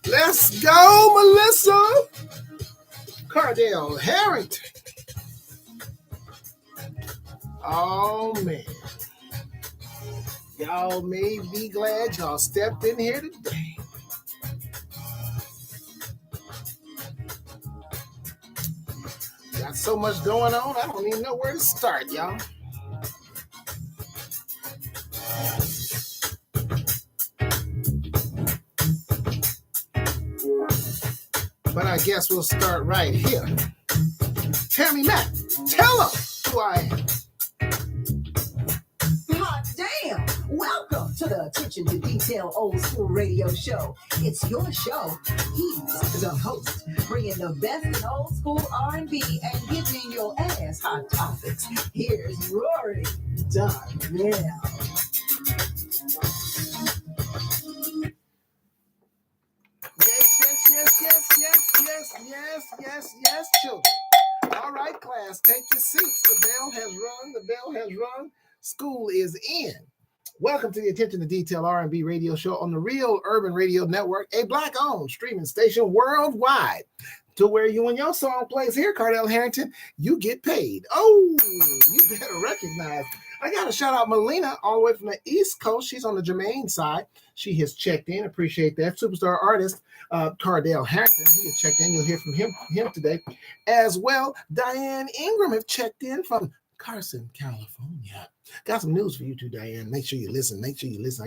Let's go, Melissa. Cardell Harrington. Oh, man. Y'all may be glad y'all stepped in here today. Got so much going on, I don't even know where to start, y'all. But I guess we'll start right here. Tammy Mack, tell them who I am. Hot damn! Welcome to the Attention to Detail Old School Radio Show. It's your show. He's the host, bringing the best in old school R&B and giving your ass hot topics. Here's Rory Darnell. Yes, children. All right, class, take your seats. The bell has rung. School is in. Welcome to the Attention to Detail R&B radio show on the Real Urban Radio Network, a Black-owned streaming station worldwide. To where you and your song plays here, Cardell Harrington, you get paid. Oh, you better recognize. I got to shout out Melina all the way from the East Coast. She's on the Jermaine side. She has checked in. Appreciate that. Superstar artist, Cardell Harrington. He has checked in. You'll hear from him today. As well, Diane Ingram have checked in from Carson, California. Got some news for you too, Diane. Make sure you listen. I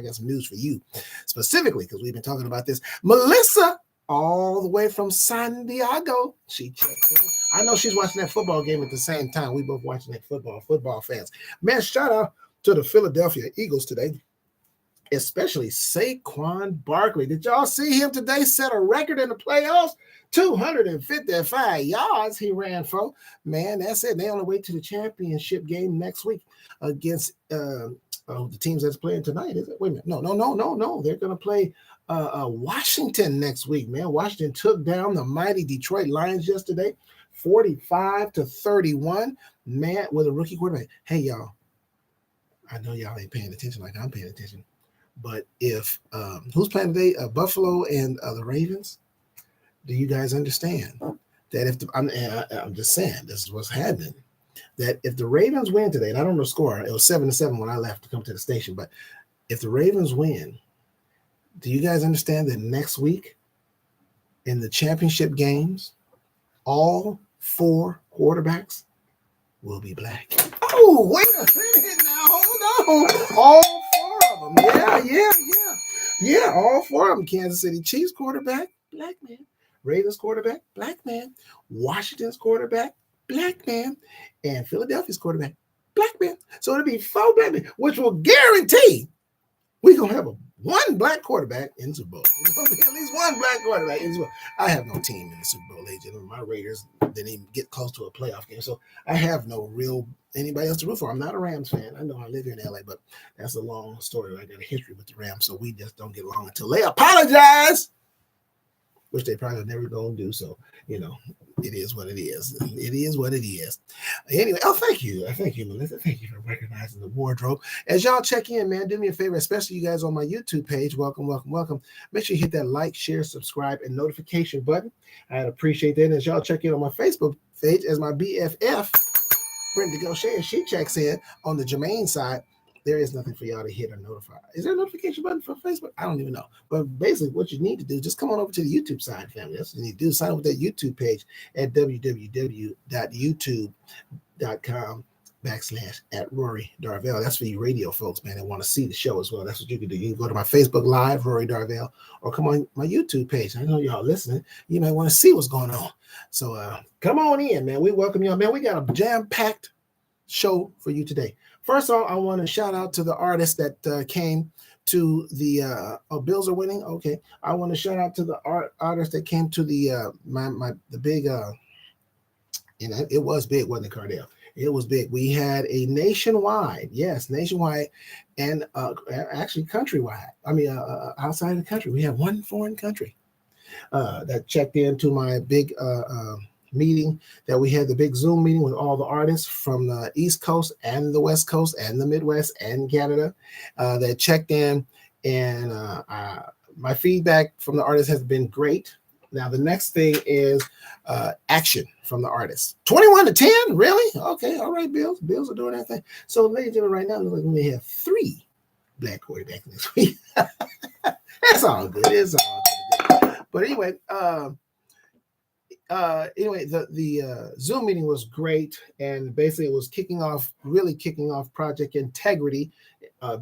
got some news for you specifically because we've been talking about this. Melissa, all the way from San Diego, she checked in. I know she's watching that football game at the same time. We both watching that football fans. Man, shout out to the Philadelphia Eagles today, especially Saquon Barkley. Did y'all see him today set a record in the playoffs? 255 yards he ran for. Man, that's it. They on the way to the championship game next week against the teams that's playing tonight, is it? Wait a minute. No. They're going to play Washington next week, man. Washington took down the mighty Detroit Lions yesterday, 45-31. Man, with a rookie quarterback. Hey, y'all. I know y'all ain't paying attention like I'm paying attention. But if who's playing today? Buffalo and the Ravens. Do you guys understand that if I'm just saying this is what's happening? That if the Ravens win today, and I don't know the score, it was 7-7 when I left to come to the station. But if the Ravens win, do you guys understand that next week in the championship games, all 4 quarterbacks will be black? Oh, wait a minute now, hold on. All 4 of them. Yeah, all 4 of them. Kansas City Chiefs quarterback, black man. Ravens quarterback, black man. Washington's quarterback, black man. And Philadelphia's quarterback, black man. So it'll be 4 black men, which will guarantee we're going to have one black quarterback in the Super Bowl. There's going to be at least one black quarterback in the Super Bowl. I have no team in the Super Bowl, agent. My Raiders didn't even get close to a playoff game. So I have no real anybody else to root for. I'm not a Rams fan. I know I live here in LA, but that's a long story. I got a history with the Rams, so we just don't get along until they apologize. which they probably never gonna do. So, it is what it is. It is what it is. Anyway, thank you. Thank you, Melissa. Thank you for recognizing the wardrobe. As y'all check in, man, do me a favor, especially you guys on my YouTube page. Welcome, welcome, welcome. Make sure you hit that like, share, subscribe, and notification button. I'd appreciate that. And as y'all check in on my Facebook page, as my BFF, Brenda Goshen, she checks in on the Jermaine side. There is nothing for y'all to hit or notify. Is there a notification button for Facebook? I don't even know. But basically, what you need to do, just come on over to the YouTube side, family. That's what you need to do. Sign up with that YouTube page at www.youtube.com/at Rory Darvell. That's for you radio folks, man, that want to see the show as well. That's what you can do. You can go to my Facebook Live, Rory Darvell, or come on my YouTube page. I know y'all listening. You might want to see what's going on. So come on in, man. We welcome y'all, man. We got a jam-packed show for you today. First of all, I want to shout out to the artists that came to the Bills are winning. Okay, I want to shout out to the artists that came to the the big it was big, wasn't it, Cardell? It was big. We had a nationwide, and actually countrywide. I mean, outside of the country, we had one foreign country that checked into my big meeting that we had, the big Zoom meeting with all the artists from the East Coast and the West Coast and the Midwest and Canada that checked in, and my feedback from the artists has been great. Now the next thing is action from the artists. 21-10, really? Okay, all right, Bills are doing that thing. So ladies and gentlemen, right now we may have 3 black quarterbacks this week. That's all good. It's all good. But anyway, the Zoom meeting was great, and basically it was kicking off Project Integrity,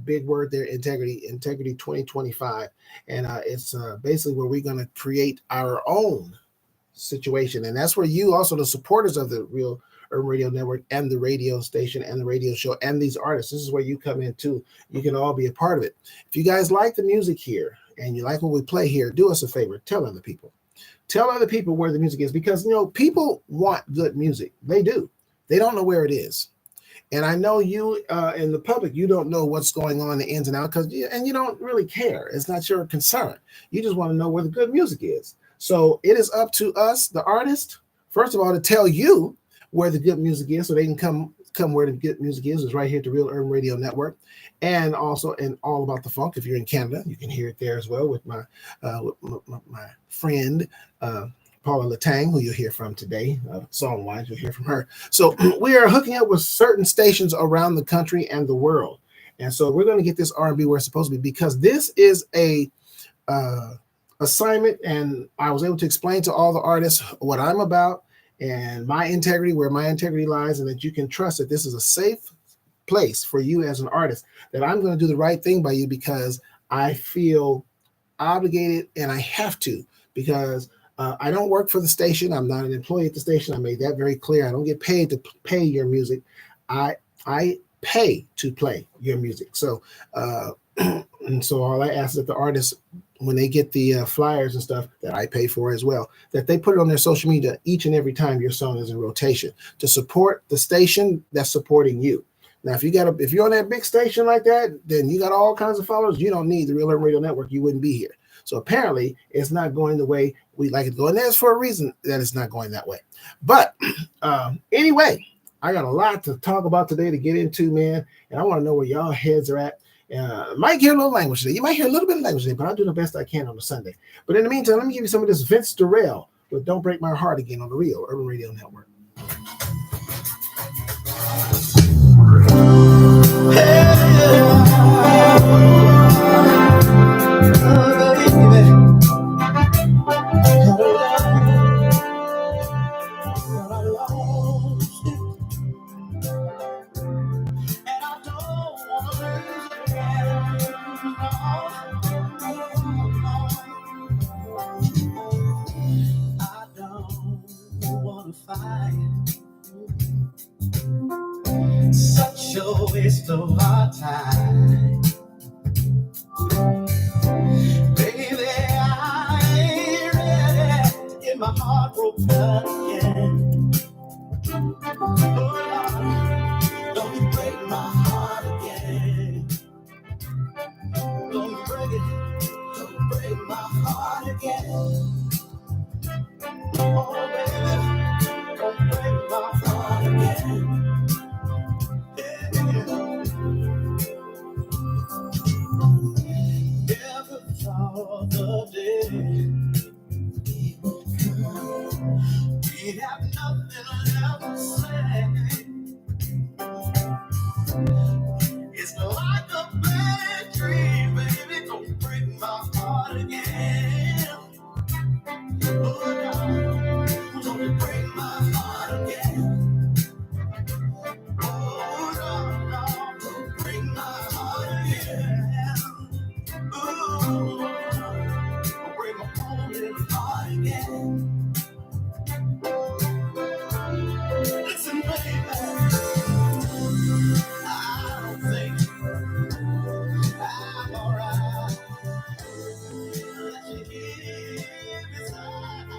big word there, Integrity 2025, and it's basically where we're going to create our own situation, and that's where you also, the supporters of the Real Urban Radio Network and the radio station and the radio show and these artists, this is where you come in too. You can all be a part of it. If you guys like the music here and you like what we play here, do us a favor, tell other people. Tell other people where the music is, because, people want good music. They do. They don't know where it is. And I know you in the public, you don't know what's going on, the ins and outs, and you don't really care. It's not your concern. You just want to know where the good music is. So it is up to us, the artist, first of all, to tell you where the good music is so they can come where the good music is. It's right here at the Real Urban Radio Network. And also in All About the Funk. If you're in Canada, you can hear it there as well with my friend Paula Latang, who you'll hear from today. Song-wise, you'll hear from her. So we are hooking up with certain stations around the country and the world. And so we're going to get this R&B where it's supposed to be, because this is a assignment, and I was able to explain to all the artists what I'm about and my integrity, where my integrity lies, and that you can trust that this is a safe place for you as an artist, that I'm going to do the right thing by you because I feel obligated and I have to, because I don't work for the station. I'm not an employee at the station. I made that very clear. I don't get paid to play your music. I pay to play your music. So and so all I ask is that the artists, when they get the flyers and stuff that I pay for as well, that they put it on their social media each and every time your song is in rotation to support the station that's supporting you. Now, if you're on that big station like that, then you got all kinds of followers. You don't need the Real Urban Radio Network. You wouldn't be here. So apparently it's not going the way we like it to go. And there's for a reason that it's not going that way. But anyway, I got a lot to talk about today, to get into, man. And I want to know where y'all heads are at. Might hear a little language today. You might hear a little bit of language today, but I'll do the best I can on a Sunday. But in the meantime, let me give you some of this Vince Durrell with Don't Break My Heart Again on the Real Urban Radio Network. Such a waste of our time, baby. I ain't ready to get my heart broken again. Oh, don't break my heart again. Don't break it. Don't break my heart again. other day. We have nothing left to say. It's like a bad dream, baby. Don't break my heart again. Oh, no. Don't break my heart again. Oh, no, no. Don't break my heart again. Ooh, don't break my heart again. Listen, baby, I don't think I'm alright. Let you hear beside me.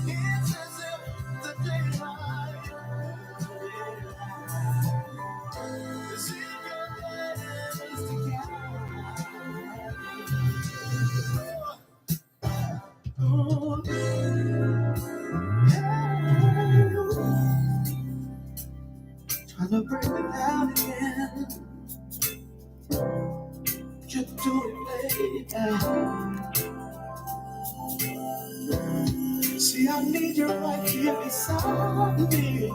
It's as if the daylight is in your hands to guide me. Ooh, trying to break me down again. Just do it, baby. See, I need you right here beside me.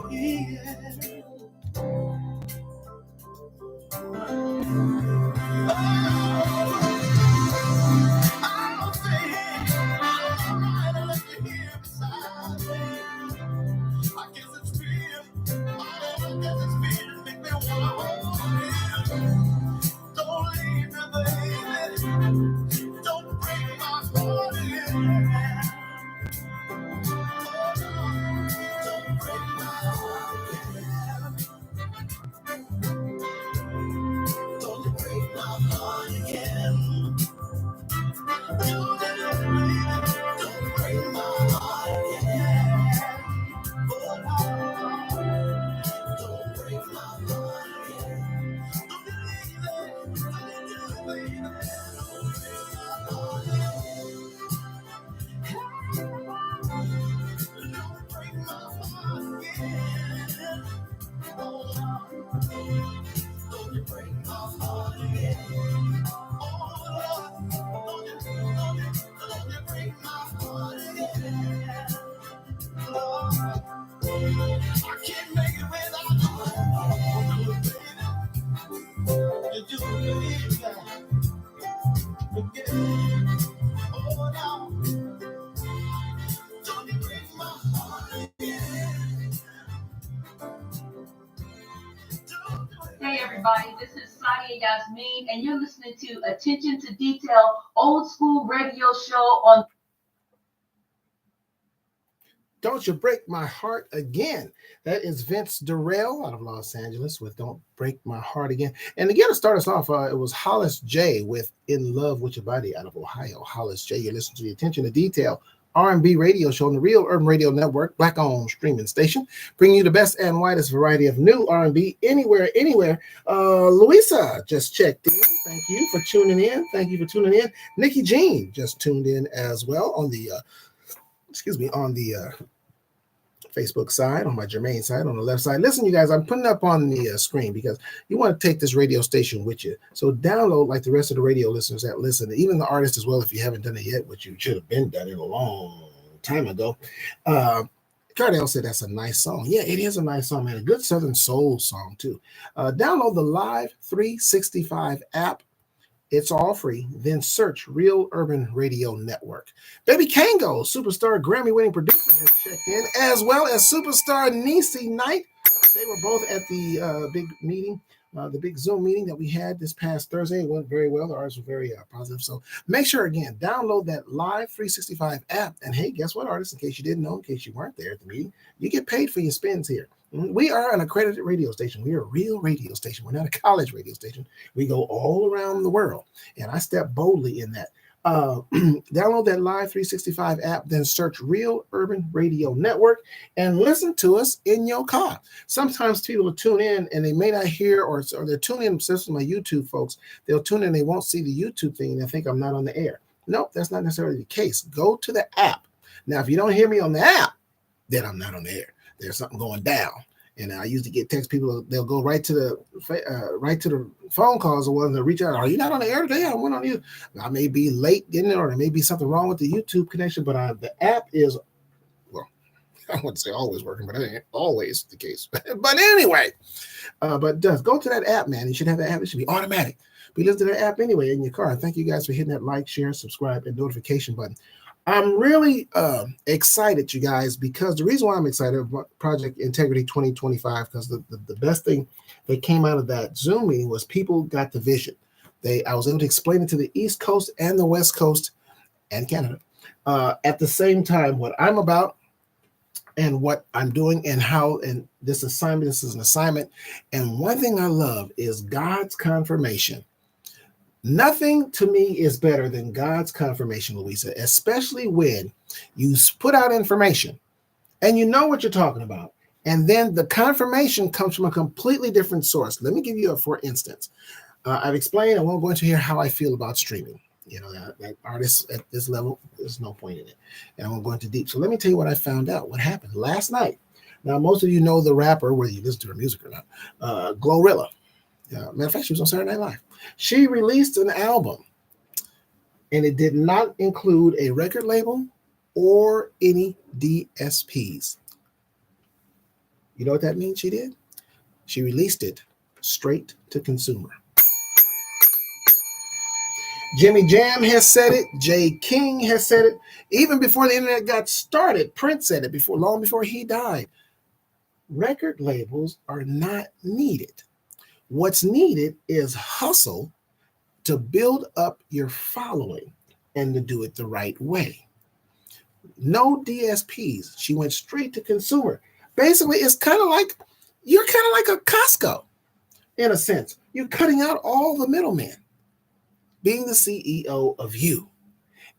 Hey everybody, this is Sadia Yasmin, and you're listening to Attention to Detail, old school radio show on. Don't You Break My Heart Again. That is Vince Durrell out of Los Angeles with Don't Break My Heart Again. And again, to start us off, it was Hollis J with In Love With Your Body out of Ohio. Hollis J, you're listening to the Attention to Detail R&B radio show on the Real Urban Radio Network, black-owned streaming station, bringing you the best and widest variety of new R&B anywhere. Louisa just checked in. Thank you for tuning in. Nikki Jean just tuned in as well on the Facebook side, on my Jermaine side, on the left side. Listen, you guys, I'm putting up on the screen because you want to take this radio station with you. So download like the rest of the radio listeners that listen, even the artists as well, if you haven't done it yet, which you should have been done it a long time ago. Cardell said that's a nice song. Yeah, it is a nice song, man. A good Southern soul song, too. Download the Live 365 app. It's all free. Then search Real Urban Radio Network. Baby Kango, superstar Grammy-winning producer, has checked in, as well as superstar Niecy Knight. They were both at the big meeting, the big Zoom meeting that we had this past Thursday. It went very well. The artists were very positive. So make sure, again, download that Live 365 app. And hey, guess what, artists? In case you didn't know, in case you weren't there at the meeting, you get paid for your spins here. We are an accredited radio station. We are a real radio station. We're not a college radio station. We go all around the world, and I step boldly in that. Download that Live 365 app, then search Real Urban Radio Network and listen to us in your car. Sometimes people will tune in and they may not hear, or they're tuning in, especially my YouTube folks, they'll tune in, they won't see the YouTube thing, and they think I'm not on the air. Nope, that's not necessarily the case. Go to the app. Now, if you don't hear me on the app, then I'm not on the air. There's something going down And I used to get text people. They'll go right to the phone calls or they'll reach out. Are you not on the air today? I went on you. I may be late getting it, or there may be something wrong with the YouTube connection. But the app is, well, I wouldn't say always working, but it ain't always the case. But anyway, but does go to that app, man. You should have that app. It should be automatic. But listen to that app anyway in your car. Thank you guys for hitting that like, share, subscribe, and notification button. I'm really excited, you guys, because the reason why I'm excited about Project Integrity 2025, because the best thing that came out of that Zoom meeting was people got the vision. I was able to explain it to the East Coast and the West Coast and Canada at the same time what I'm about and what I'm doing and how, and this is an assignment. And one thing I love is God's confirmation. Nothing to me is better than God's confirmation, Louisa, especially when you put out information and you know what you're talking about. And then the confirmation comes from a completely different source. Let me give you for instance. I've explained, I won't go into here how I feel about streaming. You know, that artists at this level, there's no point in it. And I won't go into deep. So let me tell you what I found out. What happened last night. Now, most of you know the rapper, whether you listen to her music or not, Glorilla. Matter of fact, she was on Saturday Night Live. She released an album, and it did not include a record label or any DSPs. You know what that means she did? She released it straight to consumer. Jimmy Jam has said it. Jay King has said it. Even before the internet got started, Prince said it long before he died. Record labels are not needed. What's needed is hustle to build up your following and to do it the right way. No DSPs. She went straight to consumer. Basically, it's kind of like, you're kind of like a Costco in a sense. You're cutting out all the middlemen, being the CEO of you.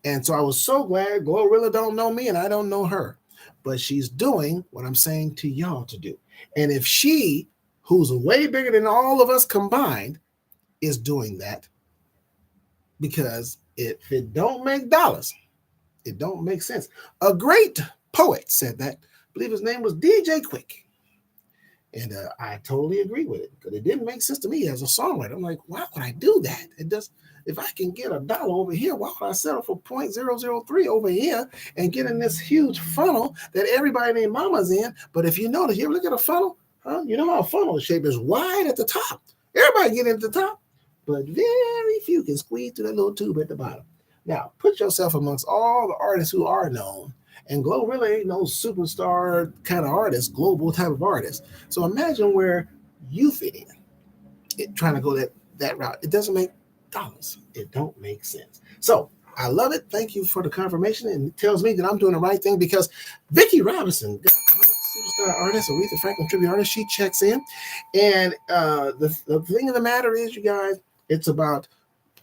And so I was so glad Glorilla don't know me and I don't know her, but she's doing what I'm saying to y'all to do. And if she, who's way bigger than all of us combined, is doing that, because if it don't make dollars, it don't make sense. A great poet said that. I believe his name was DJ Quick. And I totally agree with it, because it didn't make sense to me as a songwriter. I'm like, why would I do that? It does. If I can get $1 over here, why would I settle for 0.003 over here and get in this huge funnel that everybody named mama's in? But if you notice, you ever look at a funnel? You know how a funnel shape is wide at the top. Everybody get into the top, but very few can squeeze through that little tube at the bottom. Now, put yourself amongst all the artists who are known, and Glorilla ain't no superstar kind of artist, global type of artist. So imagine where you fit in, trying to go that route. It doesn't make dollars. It don't make sense. So I love it. Thank you for the confirmation. And it tells me that I'm doing the right thing, because Vicki Robinson, superstar artist, Aretha Franklin tribute artist, she checks in. And the thing of the matter is, you guys, it's about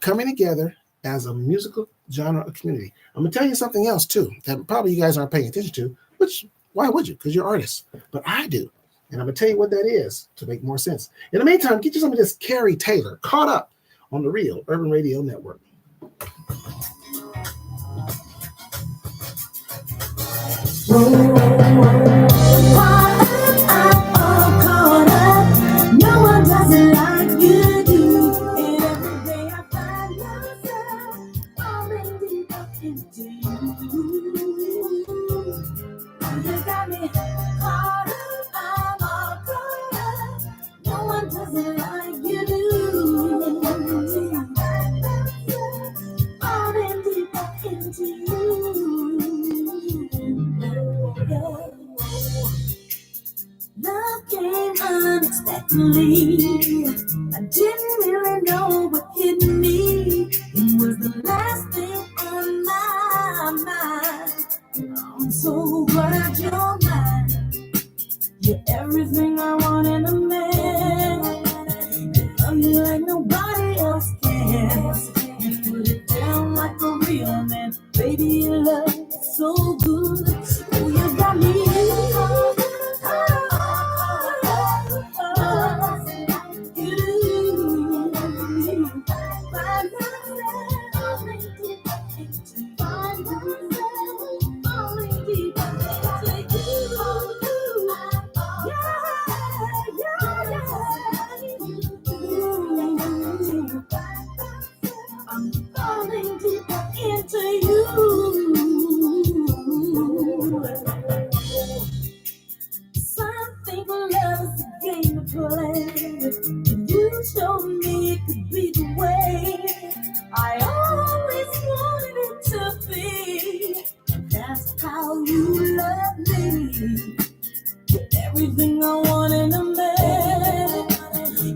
coming together as a musical genre community. I'm going to tell you something else, too, that probably you guys aren't paying attention to, which, why would you? Because you're artists. But I do. And I'm going to tell you what that is to make more sense. In the meantime, get you some of this Carrie Taylor, Caught Up, on the Real Urban Radio Network. No one does it like you do. And every day I find myself falling deeper into you. You got me caught up, I'm all caught up. No one does it like you do. Falling deeper into you. Love came unexpectedly. I didn't really know what hit me. It was the last thing on my mind. I'm so glad you're mine. You're everything I want in a man. You love me like nobody else can. You put it down like a real man. Baby, your love is so good. Oh, you got me. You're everything I want in a man.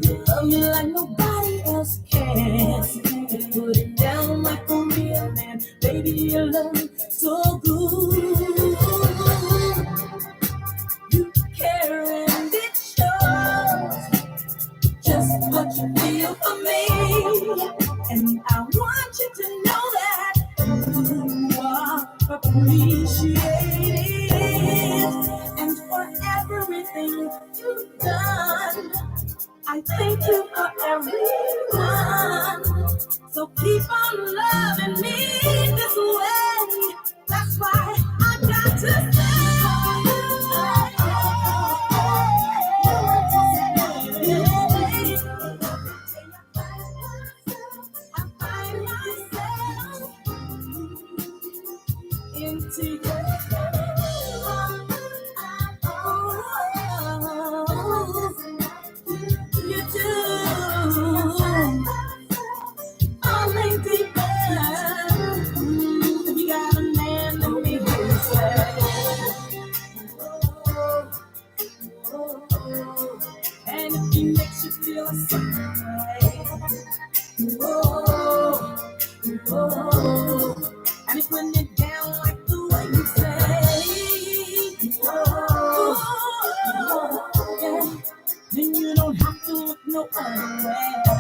You love me like nobody else can. You put it down like a real man. Baby, your love so good. You care and it shows just what you feel for me. And I want you to know that you are appreciated. And for everything you've done, I thank you for everyone. So keep on loving me this way. That's why I got to say. Into you do. Only deeper. If you got a man, let me hear you say. And if he makes you feel a certain way. And if when you're down like the way you say, yeah, then you don't have to look no other way.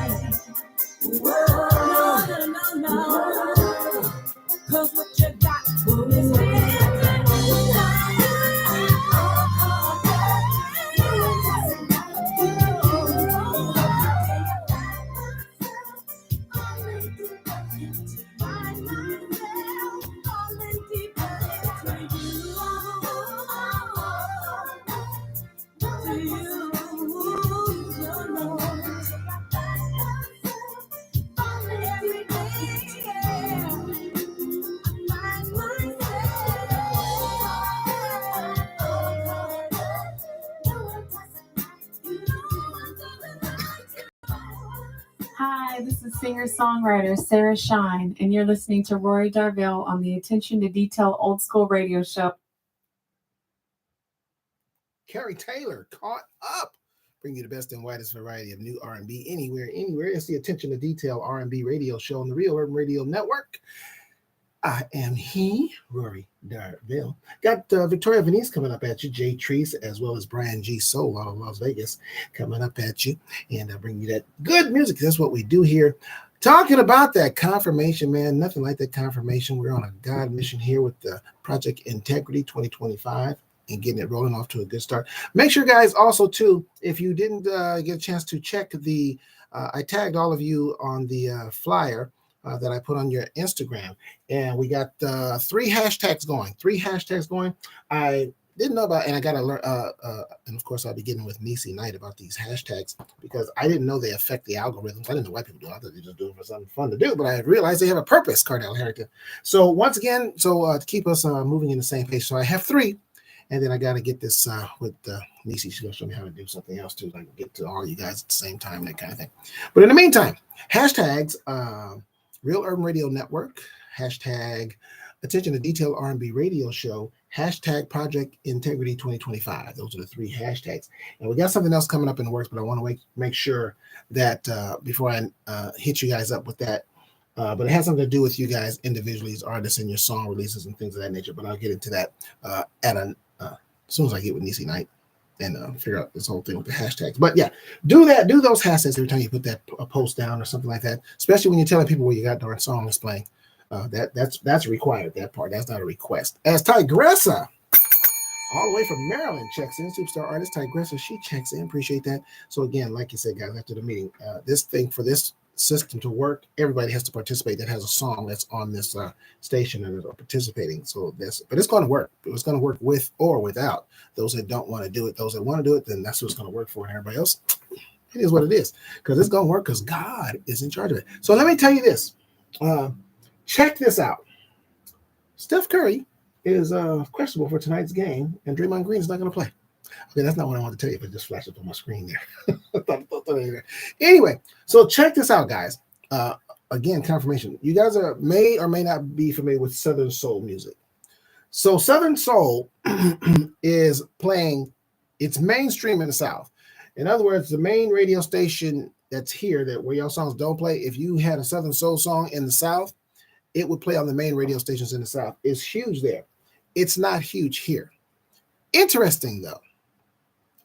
No. Cause what you got is Hi, this is singer-songwriter Sarah Shine, and you're listening to Rory Darville on the Attention to Detail Old School Radio Show. Carrie Taylor, Caught Up. Bring you the best and widest variety of new R&B anywhere. It's the Attention to Detail R&B radio show on the Real Urban Radio Network. I am Rory Darville. Got Victoria Venice coming up at you, Jay Treese, as well as Brian G. Soul out of Las Vegas coming up at you. And I'll bring you that good music. That's what we do here. Talking about that confirmation, man, nothing like that confirmation. We're on a God mission here with the Project Integrity 2025 and getting it rolling off to a good start. Make sure, guys, also, too, if you didn't get a chance to check I tagged all of you on the flyer that I put on your Instagram, and we got 3 hashtags going. I didn't know about, and I got to learn, and of course I'll be getting with Nisi Knight about these hashtags because I didn't know they affect the algorithms. I didn't know why people do it. I thought they just do it for something fun to do, but I realized they have a purpose, Cardell Harrington. So once again, to keep us moving in the same pace, so I have 3, and then I got to get this with Nisi. She's going to show me how to do something else too, so I can get to all you guys at the same time, that kind of thing. But in the meantime, hashtags, Real Urban Radio Network, hashtag Attention to Detail R&B Radio Show, hashtag Project Integrity 2025. Those are the 3 hashtags. And we got something else coming up in the works, but I want to make sure that before I hit you guys up with that, but it has something to do with you guys individually as artists and your song releases and things of that nature. But I'll get into that as soon as I get with Nisi Knight and figure out this whole thing with the hashtags. But yeah, do those hashtags every time you put that a post down or something like that, especially when you're telling people where you got darn song is playing. That's required, that part. That's not a request. As Tigressa, all the way from Maryland, checks in, superstar artist Tigressa, she checks in. Appreciate that. So again, like you said, guys, after the meeting, this thing, for this system to work, everybody has to participate that has a song that's on this station and are participating. So but it's going to work. It's going to work with or without those that don't want to do it. Those that want to do it, then that's what it's going to work for. And everybody else, it is what it is, because it's going to work because God is in charge of it. So let me tell you this. Check this out. Steph Curry is questionable for tonight's game, and Draymond Green is not going to play. Okay, that's not what I wanted to tell you, but it just flashed up on my screen there. Anyway, so check this out, guys. Again, confirmation. You guys may or may not be familiar with Southern soul music. So Southern Soul is playing, it's mainstream in the South. In other words, the main radio station that's here, that where your songs don't play, if you had a Southern Soul song in the South, it would play on the main radio stations in the South. It's huge there. It's not huge here. Interesting though.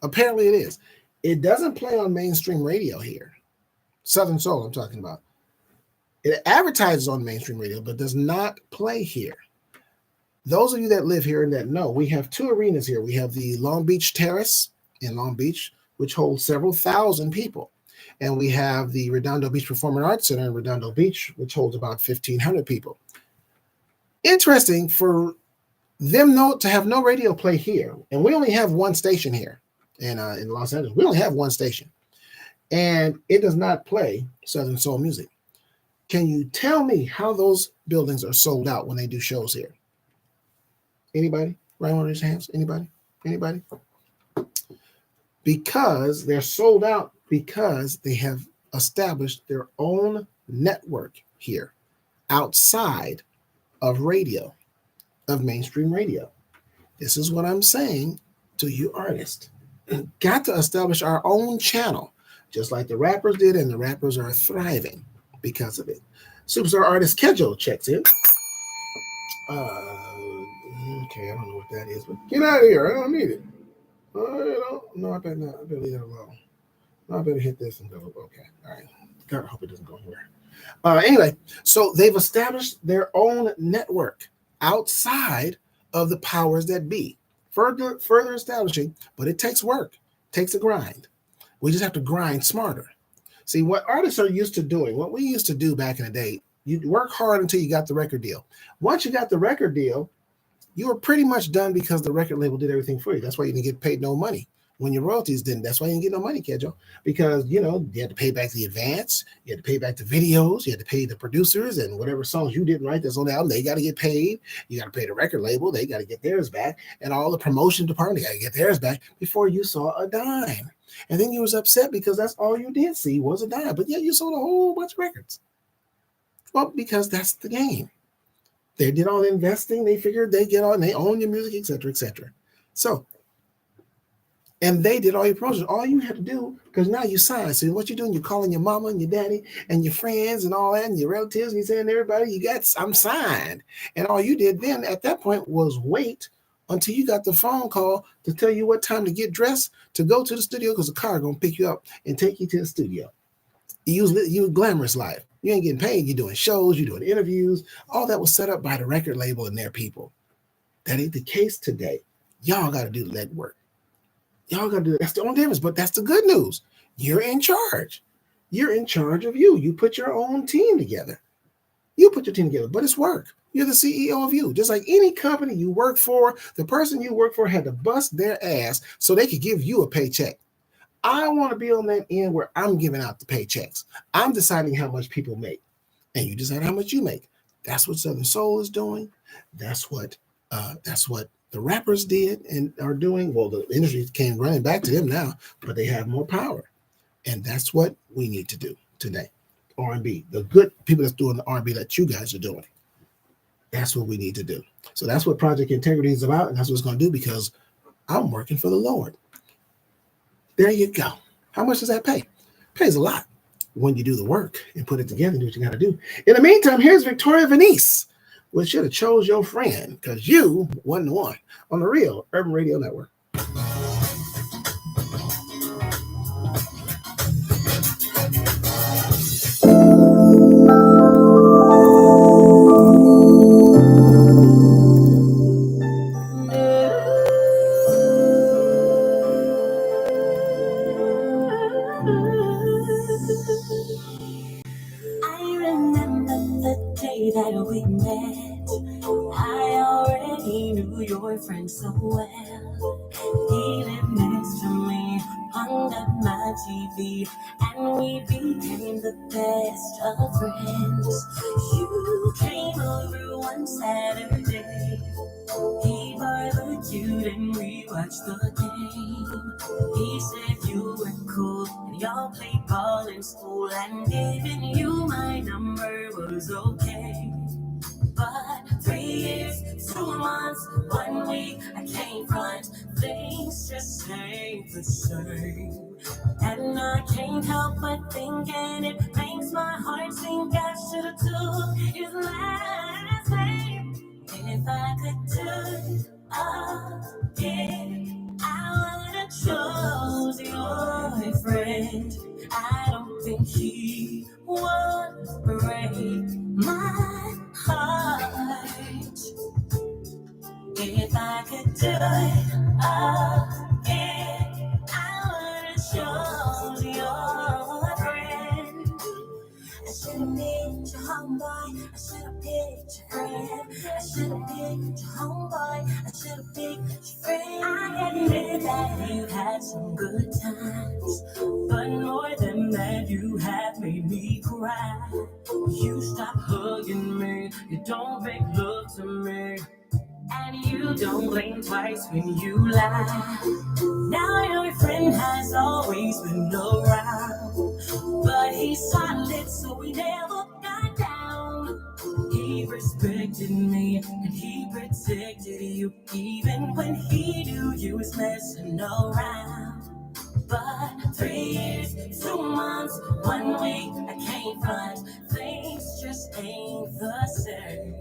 Apparently it is. It doesn't play on mainstream radio here. Southern Soul, I'm talking about. It advertises on mainstream radio, but does not play here. Those of you that live here and that know, we have two arenas here. We have the Long Beach Terrace in Long Beach, which holds several thousand people. And we have the Redondo Beach Performing Arts Center in Redondo Beach, which holds about 1,500 people. Interesting for them to have no radio play here. And we only have one station here in Los Angeles. We only have one station. And it does not play Southern Soul music. Can you tell me how those buildings are sold out when they do shows here? Anybody? Right on his hands? Anybody? Anybody? Because they're sold out because they have established their own network here outside of radio, of mainstream radio. This is what I'm saying to you artists. Got to establish our own channel, just like the rappers did, and the rappers are thriving because of it. Superstar artist Kejo checks in. Okay, I don't know what that is, but get out of here. I don't need it. No, I better not. I better leave that alone. No, I better hit this and go. Okay, all right. God, I hope it doesn't go anywhere. Anyway, so they've established their own network outside of the powers that be. Further establishing, but it takes work. It takes a grind. We just have to grind smarter. See, what artists are used to doing, what we used to do back in the day, you work hard until you got the record deal. Once you got the record deal, you were pretty much done because the record label did everything for you. That's why you didn't get paid no money when your royalties didn't. That's why you didn't get no money, Kejo, because, you had to pay back the advance. You had to pay back the videos. You had to pay the producers, and whatever songs you didn't write that's on the album, they got to get paid. You got to pay the record label. They got to get theirs back. And all the promotion department, they got to get theirs back before you saw a dime. And then you was upset because that's all you did see was a dime. But yeah, you sold a whole bunch of records. Well, because that's the game. They did all the investing. They figured they get on, they own your music, et cetera, et cetera. So, and they did all your promotion. All you had to do, because now you signed. So what you're doing, you're calling your mama and your daddy and your friends and all that and your relatives, and you're saying to everybody, I'm signed. And all you did then at that point was wait until you got the phone call to tell you what time to get dressed to go to the studio, because the car going to pick you up and take you to the studio. You glamorous life. You ain't getting paid. You're doing shows. You're doing interviews. All that was set up by the record label and their people. That ain't the case today. Y'all got to do the legwork. Y'all got to do it. That's the only difference. But that's the good news. You're in charge. You're in charge of you. You put your own team together. You put your team together, but it's work. You're the CEO of you. Just like any company you work for, the person you work for had to bust their ass so they could give you a paycheck. I want to be on that end where I'm giving out the paychecks. I'm deciding how much people make, and you decide how much you make. That's what Southern Soul is doing. That's what the rappers did and are doing. Well, the industry came running back to them now, but they have more power, and that's what we need to do today. R&B, the good people that's doing the R&B that you guys are doing. That's what we need to do. So that's what Project Integrity is about, and that's what it's going to do, because I'm working for the Lord. There you go. How much does that pay? It pays a lot when you do the work and put it together and do what you got to do. In the meantime, here's Victoria Venice. We should have chose your friend, because you wasn't the one, on the Real Urban Radio Network. That we met, I already knew your friend so well. He lived next to me under my TV, and we became the best of friends. You came over one Saturday, he barbecued and we watched the game. He said you were cool and y'all played ball in school, and giving you my number was okay. But 3 years 2 months, 1 week, I can't front. Things just ain't the same. And I can't help but thinking it makes my heart sink. I should've took his last name. If I could do it again, I would've chose your friend. I don't think he would break my heart. If I could do it again, I would've chose your friend. I should've picked your homeboy. I should've picked your friend. I should've picked your homeboy. I should've picked your friend. I admit that you had some good times, but more than that, you have made me cry. You stop hugging me. You don't make love to me. And you don't blink twice when you lie. Now your friend has always been around, but he's solid, so he never got down. He respected me and he protected you, even when he knew you was messing around. But 3 years, 2 months, 1 week, I can't front. Things just ain't the same.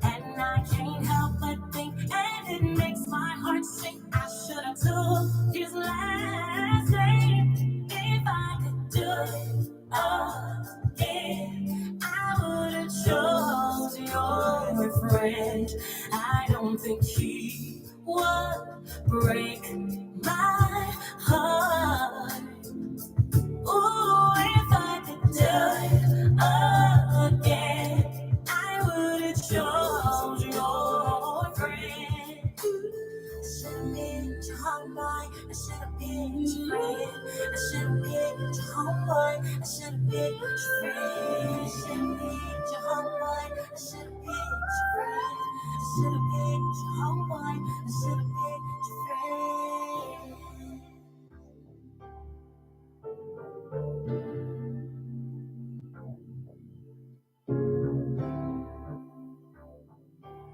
And I can't help but think, and it makes my heart sink. I should have took his last name. If I could do it again, I would have chose your friend. I don't think he would break my heart. Ooh, if I could do it again, I would've chose your friend. I should've picked your homeboy. I should've picked your friend. I should've picked your homeboy. I should've picked your friend. I should've picked your homeboy. I should've picked your friend. I should've picked your homeboy. I should've picked your friend.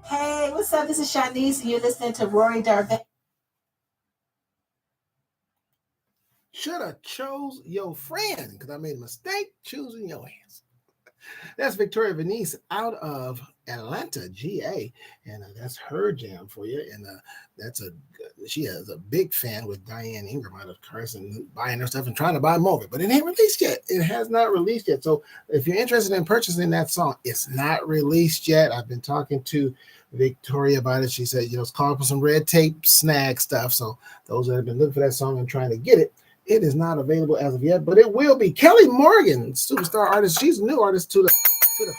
Hey, what's up? This is Shanice, and you're listening to Rory Darvell. Should have chose your friend because I made a mistake choosing your ass. That's Victoria Venice out of Atlanta, GA, and that's her jam for you. And she is a big fan with Diane Ingram out of Carson, buying her stuff and trying to buy more of it, but it ain't released yet. It has not released yet. So if you're interested in purchasing that song, it's not released yet. I've been talking to Victoria about it. She said, it's called for some red tape snag stuff. So those that have been looking for that song and trying to get it, it is not available as of yet, but it will be. Kelly Morgan, superstar artist. She's a new artist to the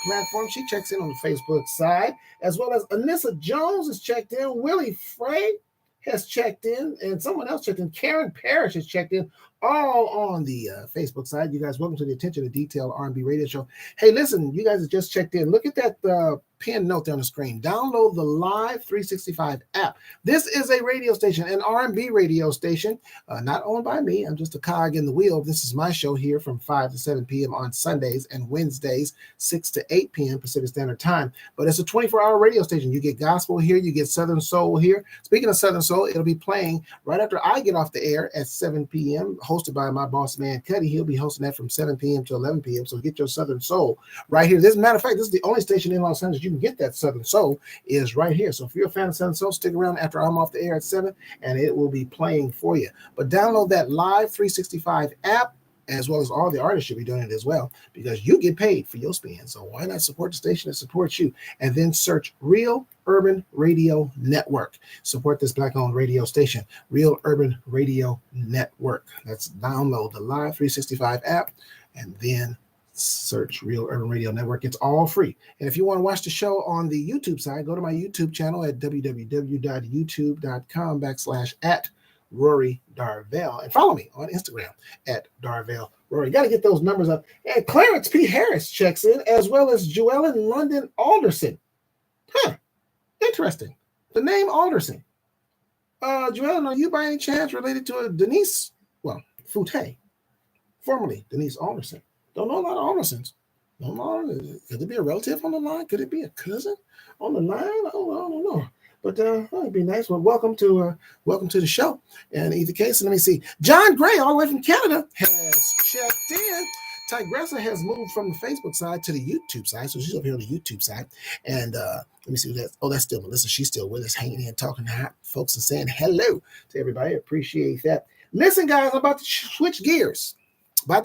platform. She checks in on the Facebook side, as well as Anissa Jones has checked in. Willie Frey has checked in, and someone else checked in. Karen Parrish has checked in, all on the Facebook side. You guys, welcome to the Attention to Detail R&B radio show. Hey, listen, you guys have just checked in. Look at that pinned note there on the screen. Download the Live 365 app. This is a radio station, an R&B radio station, not owned by me. I'm just a cog in the wheel. This is my show here from 5 to 7 p.m. on Sundays and Wednesdays, 6 to 8 p.m. Pacific Standard Time. But it's a 24-hour radio station. You get gospel here. You get Southern Soul here. Speaking of Southern Soul, it'll be playing right after I get off the air at 7 p.m., hosted by my boss man, Cuddy. He'll be hosting that from 7 p.m. to 11 p.m. So get your Southern Soul right here. As a matter of fact, this is the only station in Los Angeles you can get that Southern Soul is right here. So if you're a fan of Southern Soul, stick around after I'm off the air at 7 and it will be playing for you. But download that Live 365 app, as well as all the artists should be doing it as well, because you get paid for your spin. So why not support the station that supports you? And then search Real Urban Radio Network. Support this Black-owned radio station, Real Urban Radio Network. That's download the Live 365 app and then search Real Urban Radio Network. It's all free. And if you want to watch the show on the YouTube side, go to my YouTube channel at www.youtube.com/@Rory Darvell and follow me on Instagram at Darvell Rory. Got to get those numbers up. And Clarence P. Harris checks in, as well as Joellen London Alderson. Interesting. The name Alderson. Joellen, are you by any chance related to Denise, Foutte, formerly Denise Alderson? Don't know a lot of Aldersons. Could it be a relative on the line? Could it be a cousin on the line? I don't know. But it'd be nice. Well, welcome to the show. And in either case, let me see. John Gray, all the way from Canada, has checked in. Tigressa has moved from the Facebook side to the YouTube side, so she's over here on the YouTube side. And let me see what that. Oh, that's still Melissa. She's still with us, hanging in, talking to folks, and saying hello to everybody. Appreciate that. Listen, guys, I'm about to switch gears. I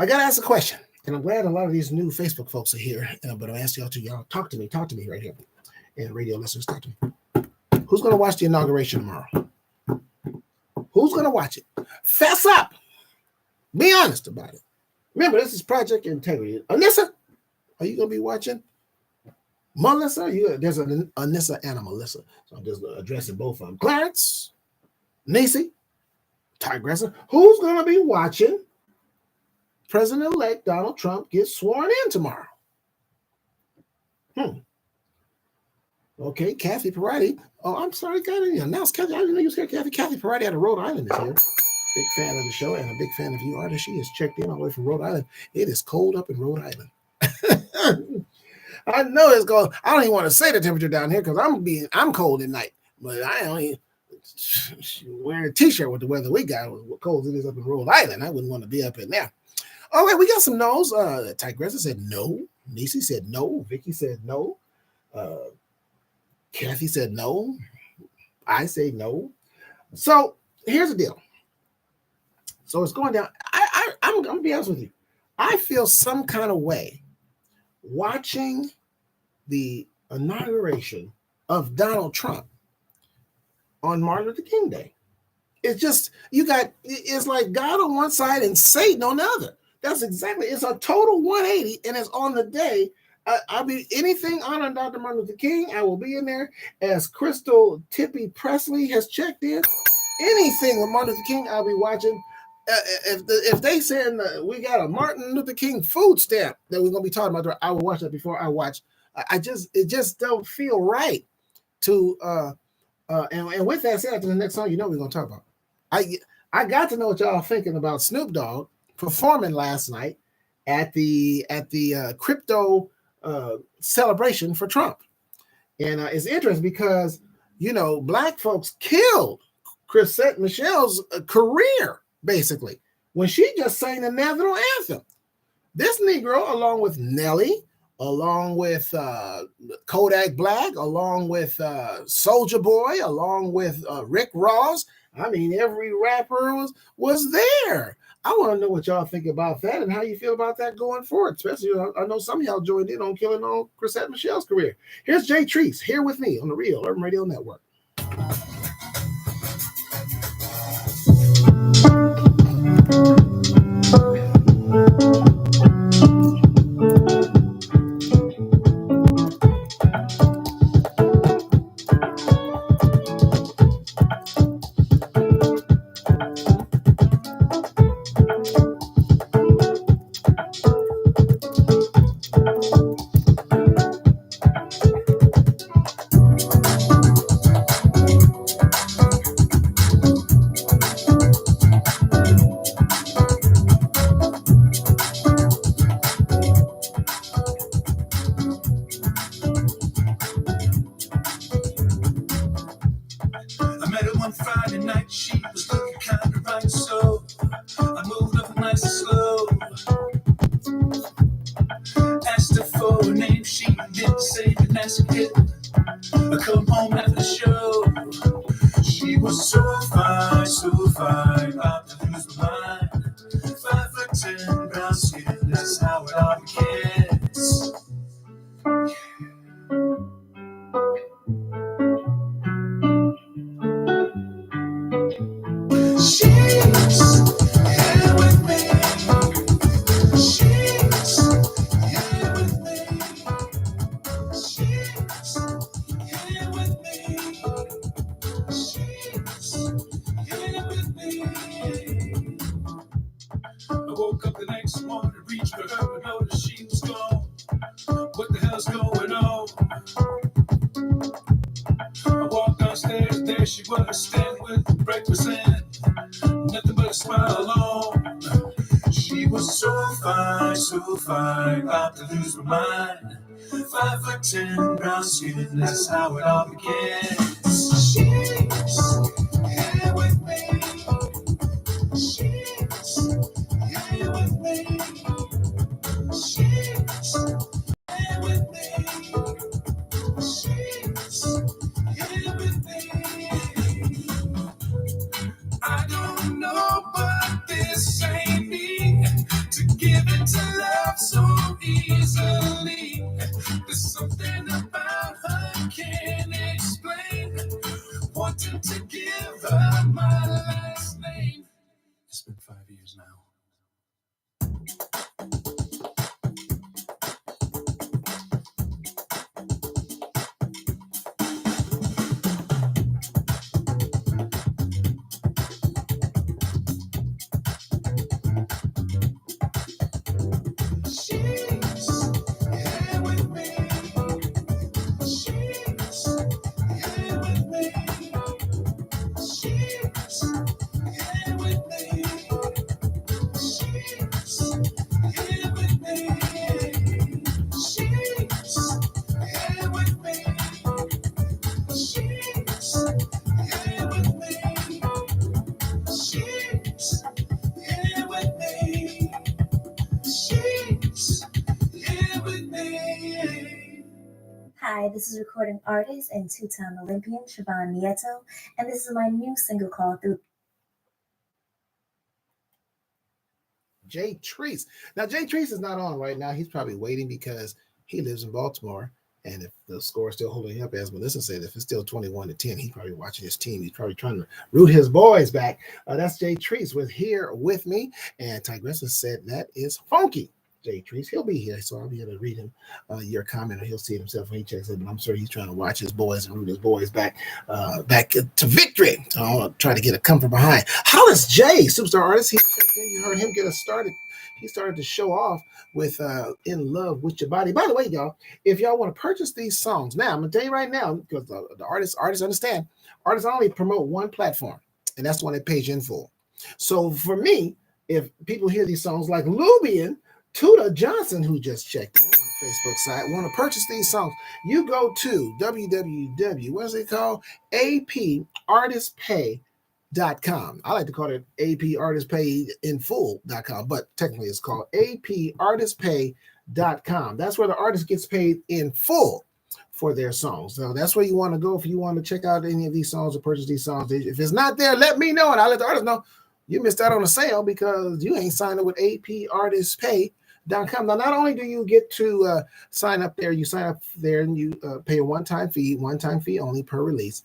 got to ask a question. And I'm glad a lot of these new Facebook folks are here. But I'm asking y'all talk to me right here. And radio listeners, talk to me. Who's going to watch the inauguration tomorrow? Who's going to watch it? Fess up. Be honest about it. Remember, this is Project Integrity. Anissa, are you going to be watching? Melissa, there's an Anissa and a Melissa. So I'm just addressing both of them. Clarence, Nisi, Tigressa. Who's going to be watching President-elect Donald Trump get sworn in tomorrow? Okay, Kathy Parati. Oh, I'm sorry, God, I didn't announce Kathy. I didn't know you was here, Kathy. Kathy Parati out of Rhode Island is here. Big fan of the show and a big fan of you, artist. She has checked in all the way from Rhode Island. It is cold up in Rhode Island. I know it's cold. I don't even want to say the temperature down here because I'm cold at night. But I only wearing a t-shirt with the weather we got. What cold it is up in Rhode Island. I wouldn't want to be up in there. All right, we got some no's. Tigressa said no. Nisi said no. Vicky said no. Kathy said no. I say no. So here's the deal. So it's going down. I'm going to be honest with you. I feel some kind of way watching the inauguration of Donald Trump on Martin Luther King Day. It's just, it's like God on one side and Satan on the other. That's exactly, it's a total 180, and it's on the day. I'll be anything honoring Dr. Martin Luther King. I will be in there. As Crystal Tippy Presley has checked in, anything with Martin Luther King, I'll be watching. If they saying we got a Martin Luther King food stamp that we're gonna be talking about, I will watch that before I watch. It just don't feel right to. And with that said, after the next song, we're gonna talk about. I got to know what y'all thinking about Snoop Dogg performing last night at the crypto celebration for Trump, and it's interesting because Black folks killed Chrisette Michelle's career basically when she just sang the national anthem. This Negro, along with Nelly, along with Kodak Black, along with Soulja Boy, along with Rick Ross. I mean, every rapper was there. I want to know what y'all think about that and how you feel about that going forward. Especially, I know some of y'all joined in on killing on Chrisette Michelle's career. Here's Jay Treese here with me on the Real Urban Radio Network. fine, about to lose my mind. 5'10", brown skin, that's how it all begins. She's here with me. She's here with me. She's here with me. She's here with me. I don't know, but this ain't me to give it to love so easily. There's something about her can't explain. Wanting to give her my last name. It's been 5 years now. Hi, this is recording artist and two-time Olympian Siobhan Nieto, and this is my new single called Through. Jay Treese. Now, Jay Treese is not on right now. He's probably waiting because he lives in Baltimore. And if the score is still holding up, as Melissa said, if it's still 21-10, he's probably watching his team. He's probably trying to root his boys back. That's Jay Treese here with me. And Tigressa said that is funky. Jay Treese, he'll be here, so I'll be able to read him your comment, or he'll see it himself when he checks it. But I'm sure he's trying to watch his boys and root his boys back to victory. So I'll try to get a come from behind. How is Jay, superstar artist? You heard him get us started. He started to show off with In Love With Your Body. By the way, y'all, if y'all want to purchase these songs, now I'm gonna tell you right now, because the artists understand, artists only promote one platform, and that's the one that pays you in full. So for me, if people hear these songs like Lubian, Tuda Johnson, who just checked in on the Facebook site, want to purchase these songs, you go to www, what is it called? APArtistPay.com. I like to call it APArtistPayInFull.com, but technically it's called APArtistPay.com. That's where the artist gets paid in full for their songs. So that's where you want to go if you want to check out any of these songs or purchase these songs. If it's not there, let me know, and I'll let the artist know you missed out on a sale because you ain't signed up with APArtistPay.com. Now, not only do you get to sign up there, you sign up there and you pay a one-time fee only per release,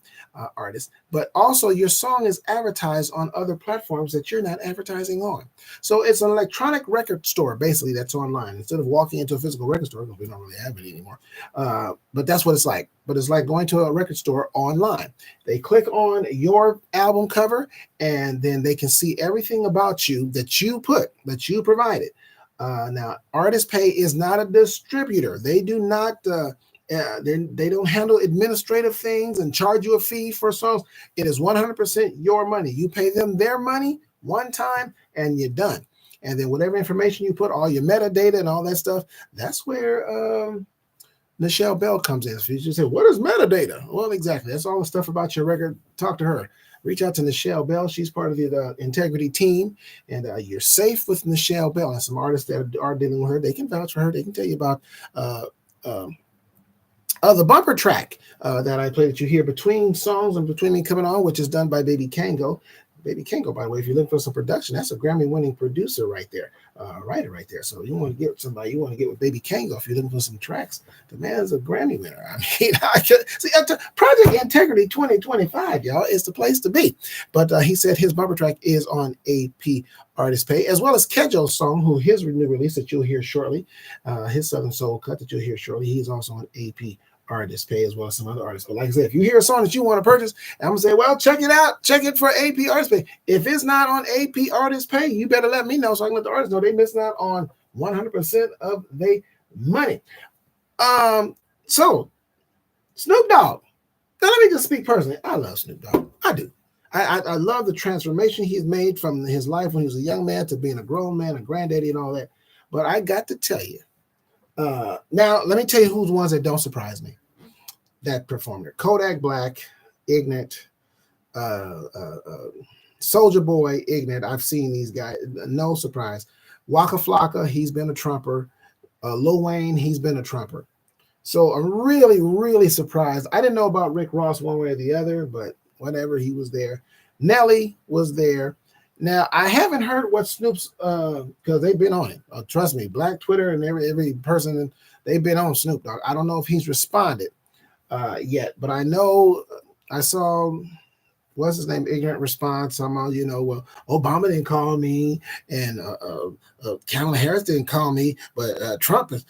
artist, but also your song is advertised on other platforms that you're not advertising on. So it's an electronic record store, basically, that's online. Instead of walking into a physical record store, because we don't really have it anymore, but that's what it's like. But it's like going to a record store online. They click on your album cover, and then they can see everything about you that you provided. Now, Artist Pay is not a distributor. They do not. They don't handle administrative things and charge you a fee for songs. It is 100% your money. You pay them their money one time, and you're done. And then whatever information you put, all your metadata and all that stuff, that's where Nichelle Bell comes in. So you just say, what is metadata? Well, exactly. That's all the stuff about your record. Talk to her. Reach out to Nichelle Bell. She's part of the integrity team, and you're safe with Nichelle Bell. And some artists that are dealing with her, they can vouch for her. They can tell you about the bumper track that I played that you hear between songs and between me coming on, which is done by Baby Kango. Baby Kango, by the way, if you're looking for some production, that's a Grammy-winning producer right there, writer right there. So you want to get somebody, you want to get with Baby Kango if you're looking for some tracks. The man's a Grammy winner. I mean, Project Integrity 2025, y'all, is the place to be. But he said his bumper track is on AP Artist Pay, as well as Kejo's song, who his new release that you'll hear shortly, his Southern Soul cut that you'll hear shortly. He's also on AP Artist Pay, as well as some other artists. But like I said, if you hear a song that you want to purchase, I'm gonna say, well, check it out. Check it for AP Artist Pay. If it's not on AP Artist Pay, you better let me know so I can let the artists know they missing out on 100% of their money. So Snoop Dogg. Now let me just speak personally. I love Snoop Dogg. I do. I love the transformation he's made from his life when he was a young man to being a grown man, a granddaddy, and all that. But I got to tell you, now let me tell you who's the ones that don't surprise me that performed there. Kodak Black, Ignorant, Soldier Boy, Ignorant. I've seen these guys. No surprise. Waka Flocka, he's been a trumper. Lil Wayne, he's been a trumper. So I'm really, really surprised. I didn't know about Rick Ross one way or the other, but whatever, he was there. Nelly was there. Now I haven't heard what Snoop's because they've been on it. Trust me, Black Twitter and every person they've been on Snoop Dogg. I don't know if he's responded yet, but I know I saw what's his name, Ignorant response somehow, well, Obama didn't call me and Kamala Harris didn't call me, but Trump is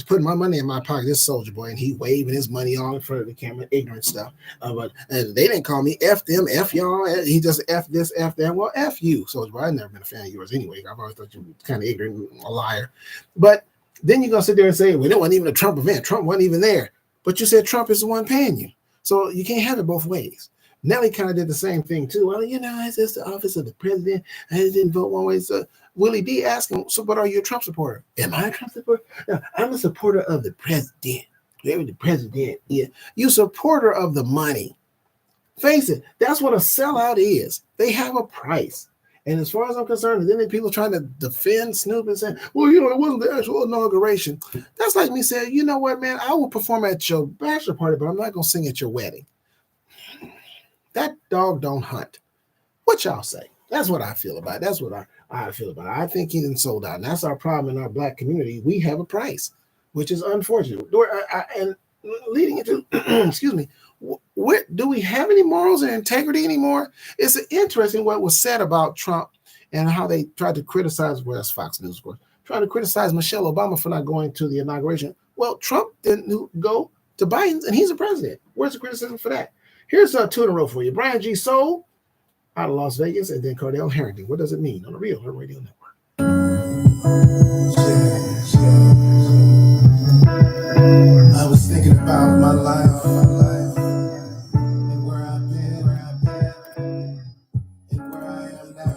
putting my money in my pocket, this Soldier Boy, and he waving his money all in front of the camera, ignorant stuff. But they didn't call me, F them, F y'all, he just F this, F that. Well, F you, Soldier Boy. I've never been a fan of yours anyway. I've always thought you were kind of ignorant, a liar. But then you're going to sit there and say, well, it wasn't even a Trump event. Trump wasn't even there. But you said Trump is the one paying you. So you can't have it both ways. Nelly kind of did the same thing too. Well, it's just the office of the president. I didn't vote one way. So Willie D asked him, so but are you a Trump supporter? Am I a Trump supporter? No, I'm a supporter of the president. Whoever the president is. You're a supporter of the money. Face it, that's what a sellout is. They have a price. And as far as I'm concerned, then people trying to defend Snoop and saying, well, it wasn't the actual inauguration. That's like me saying, you know what, man, I will perform at your bachelor party, but I'm not going to sing at your wedding. That dog don't hunt. What y'all say? That's what I feel about it. That's what I feel about it. I think he didn't sold out. And that's our problem in our Black community. We have a price, which is unfortunate. And leading into, excuse me, do we have any morals and integrity anymore? It's interesting what was said about Trump and how they tried to criticize, well, that's Fox News, of course, trying to criticize Michelle Obama for not going to the inauguration. Well, Trump didn't go to Biden's, and he's a president. Where's the criticism for that? Here's two in a row for you. Brian G. Soul out of Las Vegas, and then Cordell Harrington. What does it mean on the Real Radio Network? I was thinking about my life and where I've been and where I am now.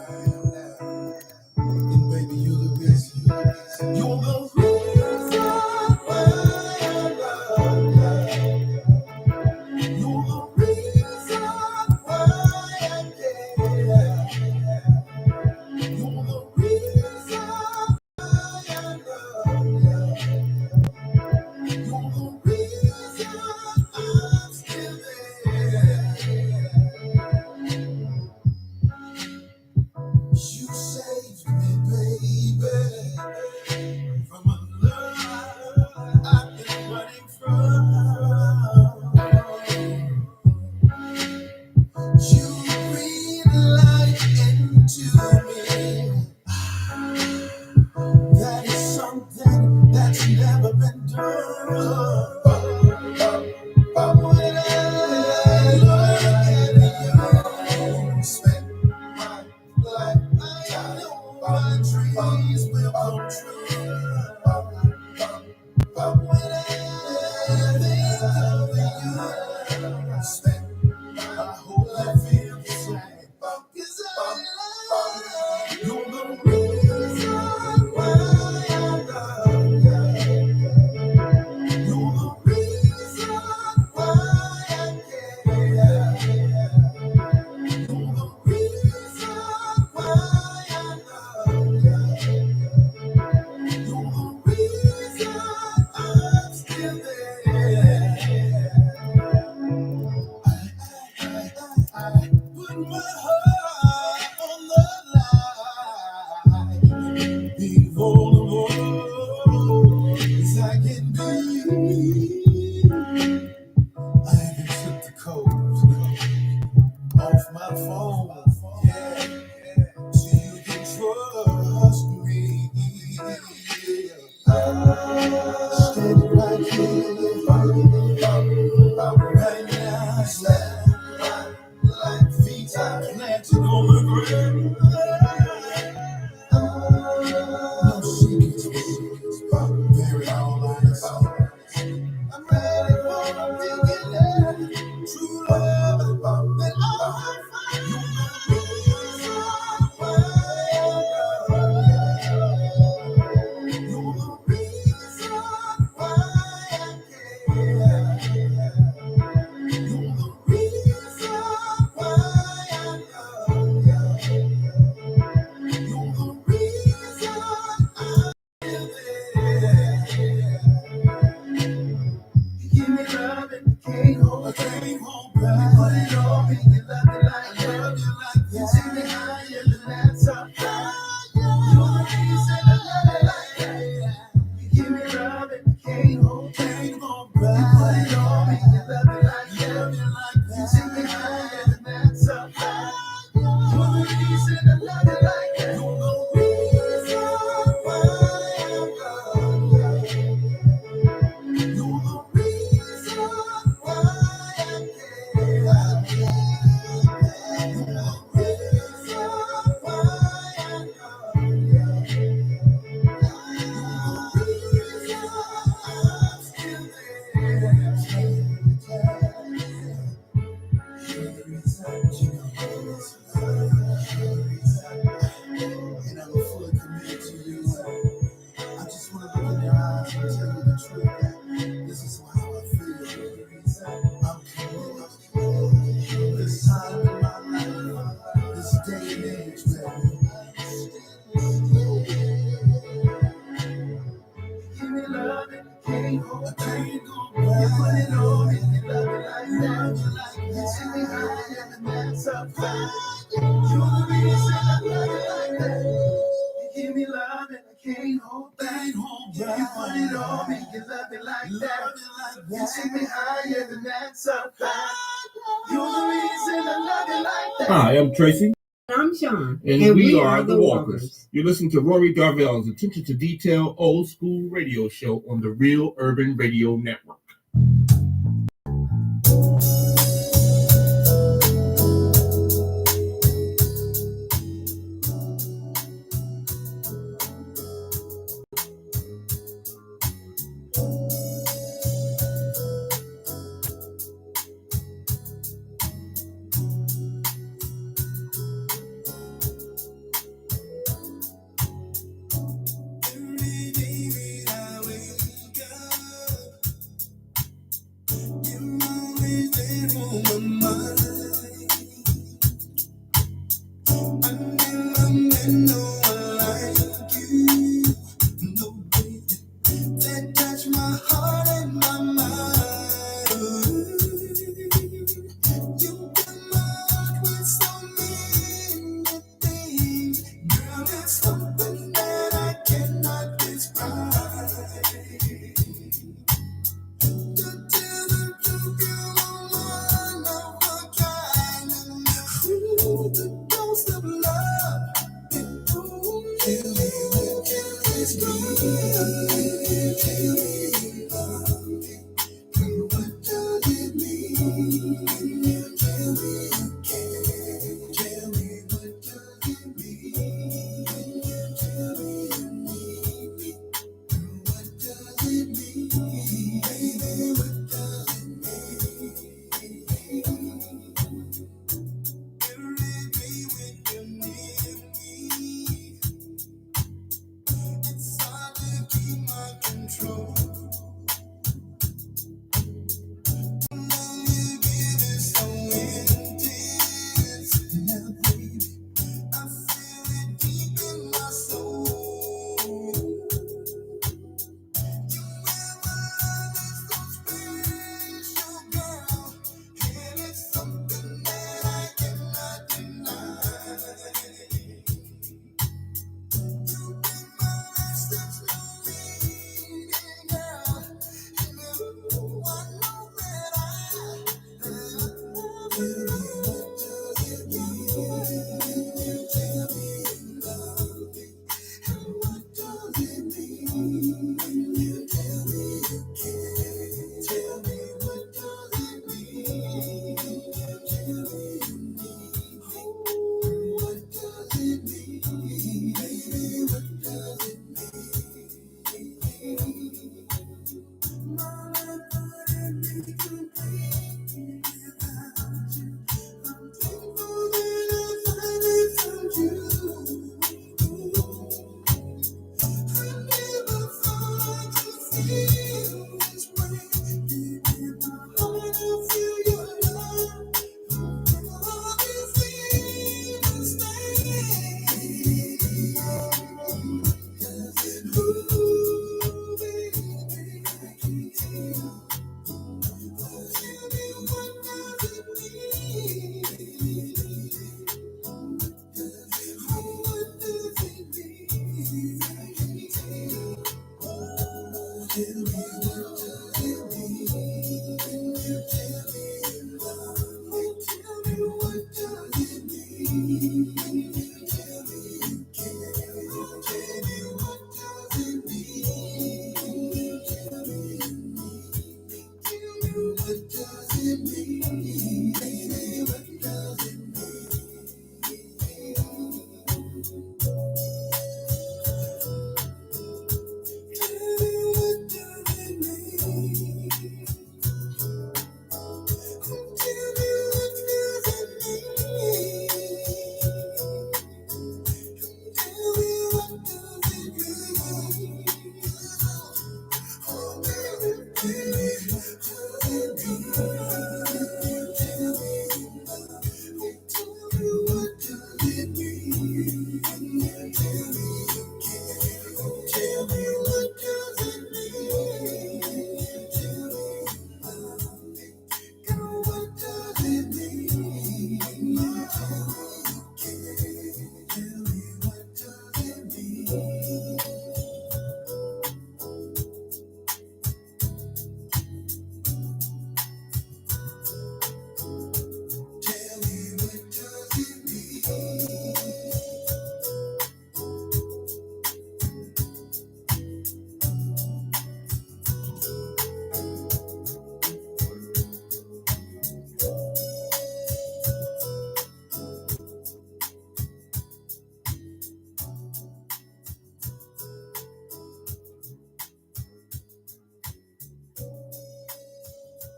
And baby, you're the reason. You're the reason why I love you. You're the reason why I care. You're the reason why I love you. You're the reason I'm still there. You saved me, baby, from a love I've been running from. You breathe life into me. That is something that's never been done. But when I look at you, spend my life, I know my dreams will come true. But when I think of you, spend my whole life in the same. 'Cause I love you. You're the reason why I love you. You're the reason why I care. You're the reason why I love you. You're the reason I'm still there. I give me love and can't hold back. Put it on me, you love me like that. You take me higher than that. So you're the reason I love it like that. You give me love and can't hold back. You put it on me, you love me like that. You take me higher than that. So you're the reason I love it like that. You're the reason why I'm gone. You're the reason why I care. You're the reason why I'm gone. You're the reason I'm still there. And I'm fully committed to you. I just want to look in your eyes and tell you the truth that this is how I feel. I'm committed. This time in my life, this day and age, baby. Give me love and can't hold back. You put it on me, you love me like that. You take me higher than that. So you're the reason I love you like that. You give me love and I can't hold back. You put it on me, you love me like that. You take me higher than that. So you're the reason I love you like that. Hi, I'm Tracy. I'm Sean. And we are the Walkers. You're listening to Rory Darvell's Attention to Detail Old School Radio Show on the Real Urban Radio Network.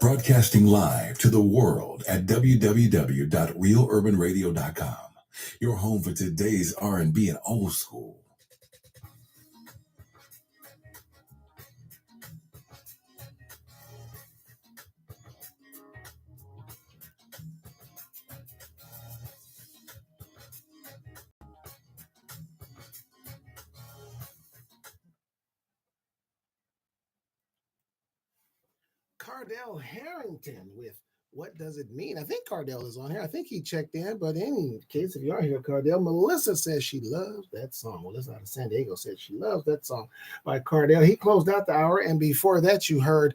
Broadcasting live to the world at www.realurbanradio.com. Your home for today's R&B and old school. Cardell Harrington with What Does It Mean? I think Cardell is on here. I think he checked in, but in any case, if you are here, Cardell, Melissa says she loves that song. Melissa out of San Diego said she loves that song by Cardell. He closed out the hour, and before that, you heard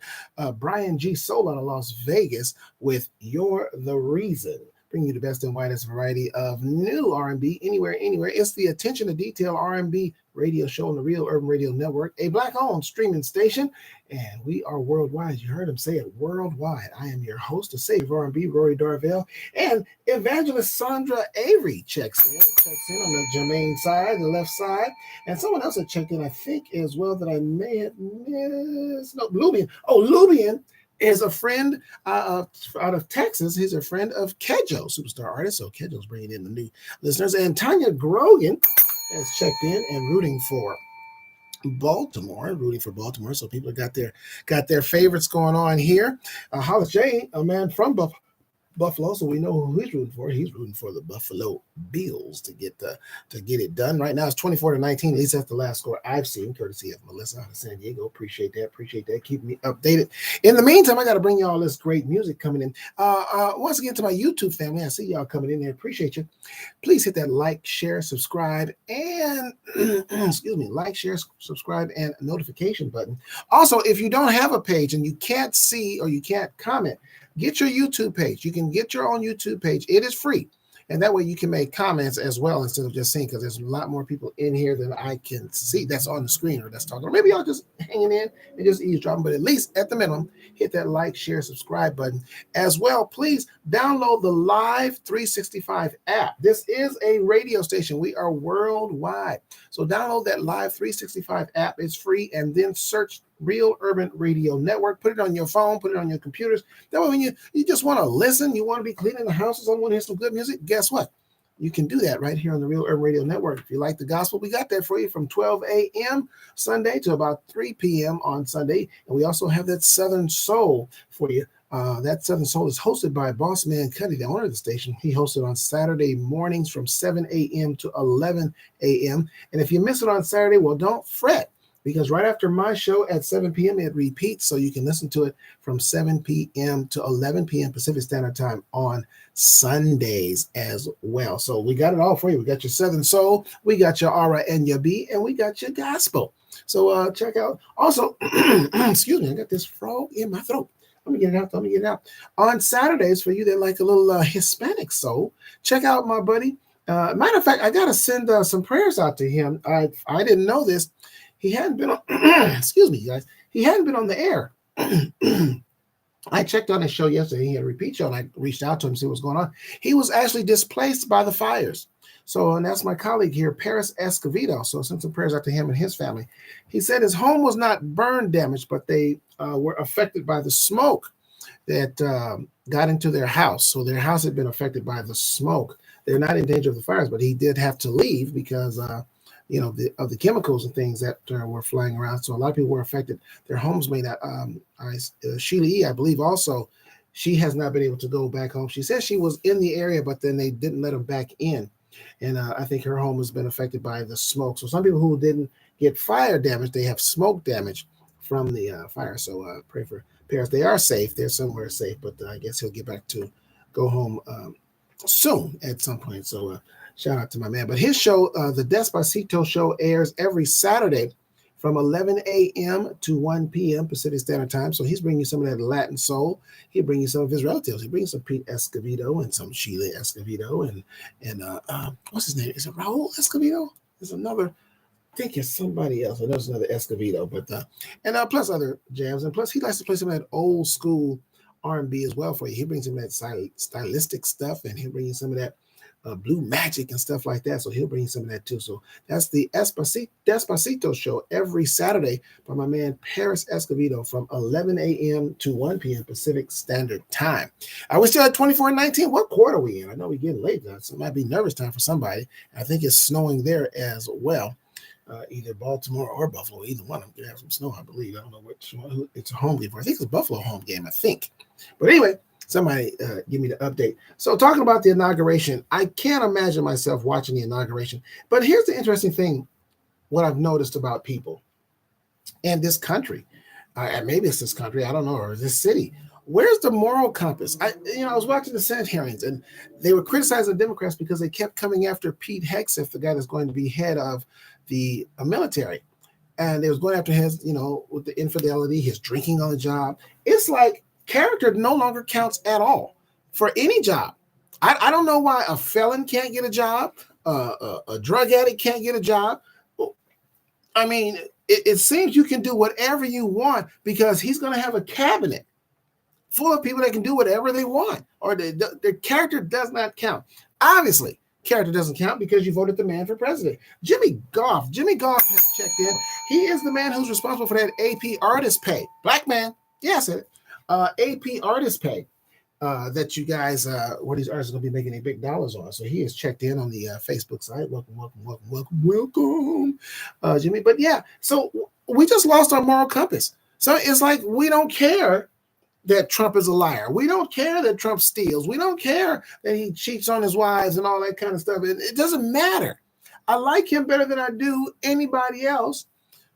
Brian G. Soul out of Las Vegas with You're the Reason. Bringing you the best and widest variety of new R&B anywhere. It's the Attention to Detail R&B radio show on the Real Urban Radio Network, a Black-owned streaming station, and we are worldwide. You heard him say it, worldwide. I am your host, the Savior of R&B, Rory Darvell, and Evangelist Sandra Avery checks in on the Jermaine side, the left side, and someone else had checked in, I think, as well, that I may have missed. No, Lubian. Oh, Lubian is a friend out of Texas. He's a friend of Kejo, superstar artist. So Kejo's bringing in the new listeners. And Tanya Grogan has checked in and rooting for Baltimore. So people got their favorites going on here. Hollis J, a man from Buffalo, so we know who he's rooting for. He's rooting for the Buffalo Bills to get it done. Right now it's 24-19. At least that's the last score I've seen, courtesy of Melissa out of San Diego. Appreciate that. Keep me updated. In the meantime, I got to bring you all this great music coming in. Once again, to my YouTube family, I see y'all coming in there. Appreciate you. Please hit that like, share, subscribe, and like, share, subscribe, and notification button. Also, if you don't have a page and you can't see or you can't comment, get your YouTube page. You can get your own YouTube page. It is free. And that way you can make comments as well instead of just seeing, because there's a lot more people in here than I can see that's on the screen or that's talking. Or maybe y'all just hanging in and just eavesdropping. But at least at the minimum, hit that like, share, subscribe button. As well, please download the Live 365 app. This is a radio station. We are worldwide. So download that Live 365 app. It's free. And then search Real Urban Radio Network. Put it on your phone, put it on your computers. That way when you just want to listen, you want to be cleaning the house or something, want to hear some good music, guess what? You can do that right here on the Real Urban Radio Network. If you like the gospel, we got that for you from 12 a.m. Sunday to about 3 p.m. on Sunday. And we also have that Southern Soul for you. That Southern Soul is hosted by Boss Man Cuddy, the owner of the station. He hosts it on Saturday mornings from 7 a.m. to 11 a.m. And if you miss it on Saturday, well, don't fret, because right after my show at 7 p.m., it repeats, so you can listen to it from 7 p.m. to 11 p.m. Pacific Standard Time on Sundays as well. So we got it all for you. We got your Southern Soul, we got your R and your B, and we got your gospel. So check out. Also, excuse me, I got this frog in my throat. Let me get it out. On Saturdays, for you that like a little Hispanic soul, check out my buddy. Matter of fact, I got to send some prayers out to him. I didn't know this. He hadn't been on, excuse me, guys. He hadn't been on the air. I checked on his show yesterday. He had a repeat show, and I reached out to him to see what's going on. He was actually displaced by the fires. So, and that's my colleague here, Paris Escovedo. So send some prayers out to him and his family. He said his home was not burn damaged, but they were affected by the smoke that got into their house. So their house had been affected by the smoke. They're not in danger of the fires, but he did have to leave because of the chemicals and things that were flying around. So a lot of people were affected. Their homes may not. Sheila E., I believe also, she has not been able to go back home. She says she was in the area, but then they didn't let them back in. And I think her home has been affected by the smoke. So some people who didn't get fire damage, they have smoke damage from the fire. So pray for Paris. They are safe. They're somewhere safe, but I guess he'll get back to go home soon at some point. So shout out to my man. But his show, the Despacito Show, airs every Saturday from 11 a.m. to 1 p.m. Pacific Standard Time. So he's bringing you some of that Latin soul. He'll bring you some of his relatives. He brings some Pete Escovedo and some Sheila Escovedo and what's his name? Is it Raul Escovedo? There's another. I think it's somebody else. I know it's another Escovedo, but and plus other jams. And plus he likes to play some of that old school R&B as well for you. He brings some of that stylistic stuff, and he'll bring you some of that Blue Magic and stuff like that. So he'll bring some of that too. So that's the Despacito show every Saturday by my man Paris Escovedo from 11 a.m. to 1 p.m. Pacific Standard Time. We're still at 24-19. What quarter are we in? I know we're getting late now, so it might be nervous time for somebody. I think it's snowing there as well. Either Baltimore or Buffalo, either one. I'm gonna have some snow, I believe. I don't know which one it's a home game for. I think it's a Buffalo home game, I think. But anyway, somebody give me the update. So talking about the inauguration, I can't imagine myself watching the inauguration. But here's the interesting thing, what I've noticed about people in this country, and maybe it's this country, I don't know, or this city. Where's the moral compass? I was watching the Senate hearings, and they were criticizing the Democrats because they kept coming after Pete Hegseth, the guy that's going to be head of the military. And they was going after his, with the infidelity, his drinking on the job. It's like character no longer counts at all for any job. I don't know why a felon can't get a job, a drug addict can't get a job. I mean, it seems you can do whatever you want because he's going to have a cabinet full of people that can do whatever they want, or their character does not count. Obviously, character doesn't count because you voted the man for president. Jimmy Goff has checked in. He is the man who's responsible for that AP artist pay. Black man. Yeah, I said it. AP artist pay that you guys, where these artists are going to be making any big dollars on. So he is checked in on the Facebook site. Welcome, Jimmy. But yeah, so we just lost our moral compass. So it's like we don't care that Trump is a liar. We don't care that Trump steals. We don't care that he cheats on his wives and all that kind of stuff. It doesn't matter. I like him better than I do anybody else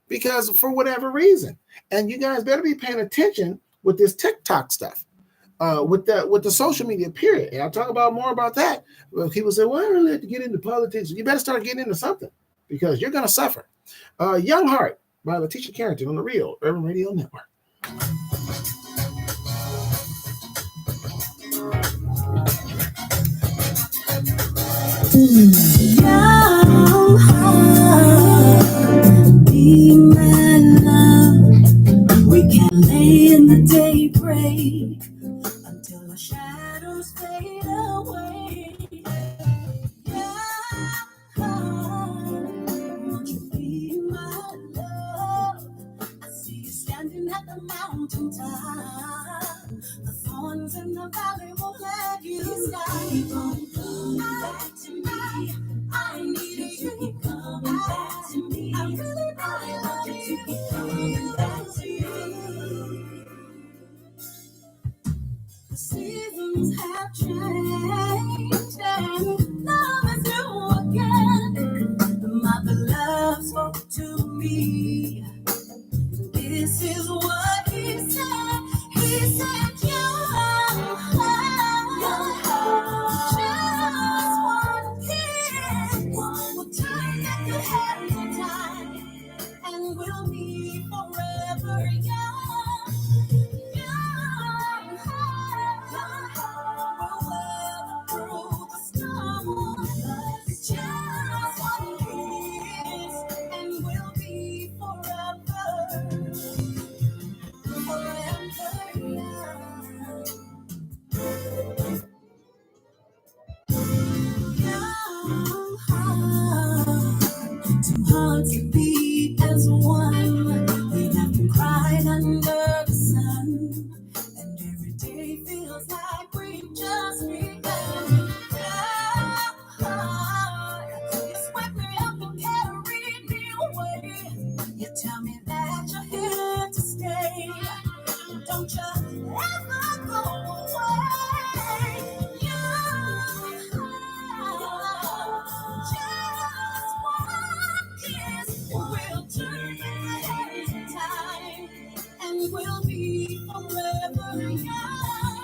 because for whatever reason. And you guys better be paying attention with this TikTok stuff, with the social media period. And I'll talk about more about that. Well, people say, well, I don't really have to get into politics. You better start getting into something because you're going to suffer. Young Heart by Letitia Carrington on the Real Urban Radio Network. Young heart, be my love. We can lay in the daybreak until the shadows fade away. Young heart, won't you be my love? I see you standing at the mountain top. The thorns in the valley won't let you stop. Keep on coming back to me. I need you to keep coming back to me. I really want you to keep coming back to me. The seasons have changed and love is new again. My beloved spoke to me. This is what he said. He said, young heart, just one kiss will turn back the hands of time, and we'll be forever young. Young heart, we'll weather through the storm. Just one kiss, and we'll be forever young. Young heart, two hearts that beat as one. We've never cried under the sun, and every day feels like we've just begun. Young heart, you swept me up and carried me away. You tell me that you're here to stay. Don't you ever go away. Young heart, just one kiss will turn the hands of time, and we'll be forever young.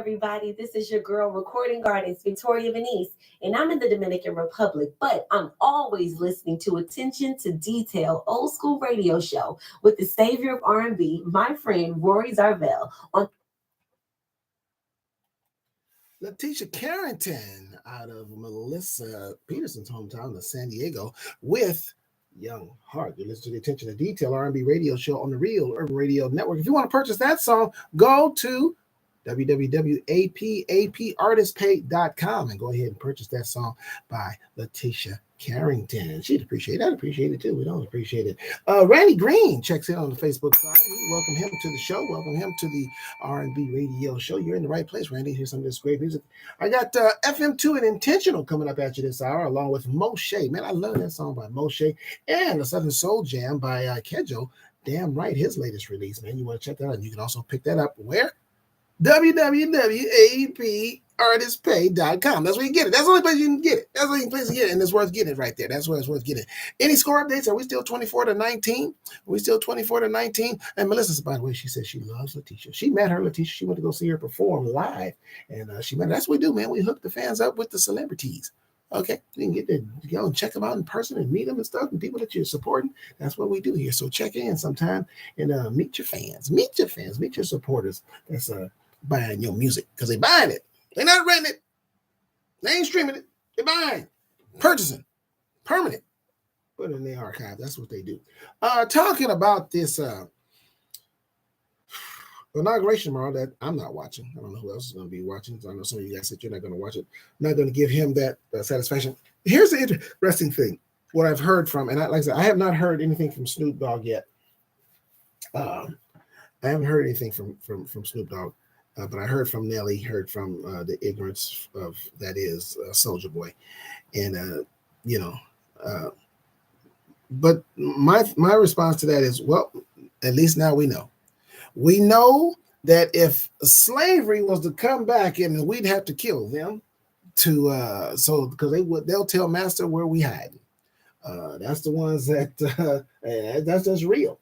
everybody. This is your girl, recording artist Victoria Venice, and I'm in the Dominican Republic, but I'm always listening to Attention to Detail, old school radio show with the savior of R&B, my friend Rory Zarvell, on Letitia Carrington out of Melissa Peterson's hometown of San Diego with Young Heart. You listen to the Attention to Detail R&B radio show on the Real Urban Radio Network. If you want to purchase that song, go to www.apapartistpay.com and go ahead and purchase that song by Letitia Carrington. She'd appreciate it. I'd appreciate it too. We don't appreciate it. Randy Green checks in on the Facebook side. We welcome him to the show. Welcome him to the R&B radio show. You're in the right place, Randy. Here's some of this great music. I got FM2 and Intentional coming up at you this hour, along with Moshe. Man, I love that song by Moshe, and the Southern Soul Jam by Kejo. Damn right, his latest release, man. You want to check that out. And you can also pick that up where? www.apartistpay.com. That's where you get it. That's the only place you can get it. That's the only place you get it, and it's worth getting it right there. That's where it's worth getting it. Any score updates? Are we still 24-19? Are we still 24-19? And Melissa, by the way, she says she loves Letitia. She met her, Letitia. She went to go see her perform live, and she met her. That's what we do, man. We hook the fans up with the celebrities. Okay, you can get to go and check them out in person and meet them and stuff, and people that you're supporting. That's what we do here. So check in sometime and meet your fans, meet your supporters. That's buying your music, because they buying it. They're not renting it. They ain't streaming it. They're buying, purchasing, permanent. Put it in the archive. That's what they do. Talking about this inauguration tomorrow that I'm not watching. I don't know who else is going to be watching. So I know some of you guys said you're not going to watch it. I'm not going to give him that satisfaction. Here's the interesting thing. What I've heard from, and like I said, I have not heard anything from Snoop Dogg yet. I haven't heard anything from Snoop Dogg. But I heard from Nelly, heard from the ignorance of that is Soulja Boy, and but my response to that is, well, at least now we know. We know that if slavery was to come back, and we'd have to kill them to because they'll tell Master where we hiding. That's the ones that that's just real.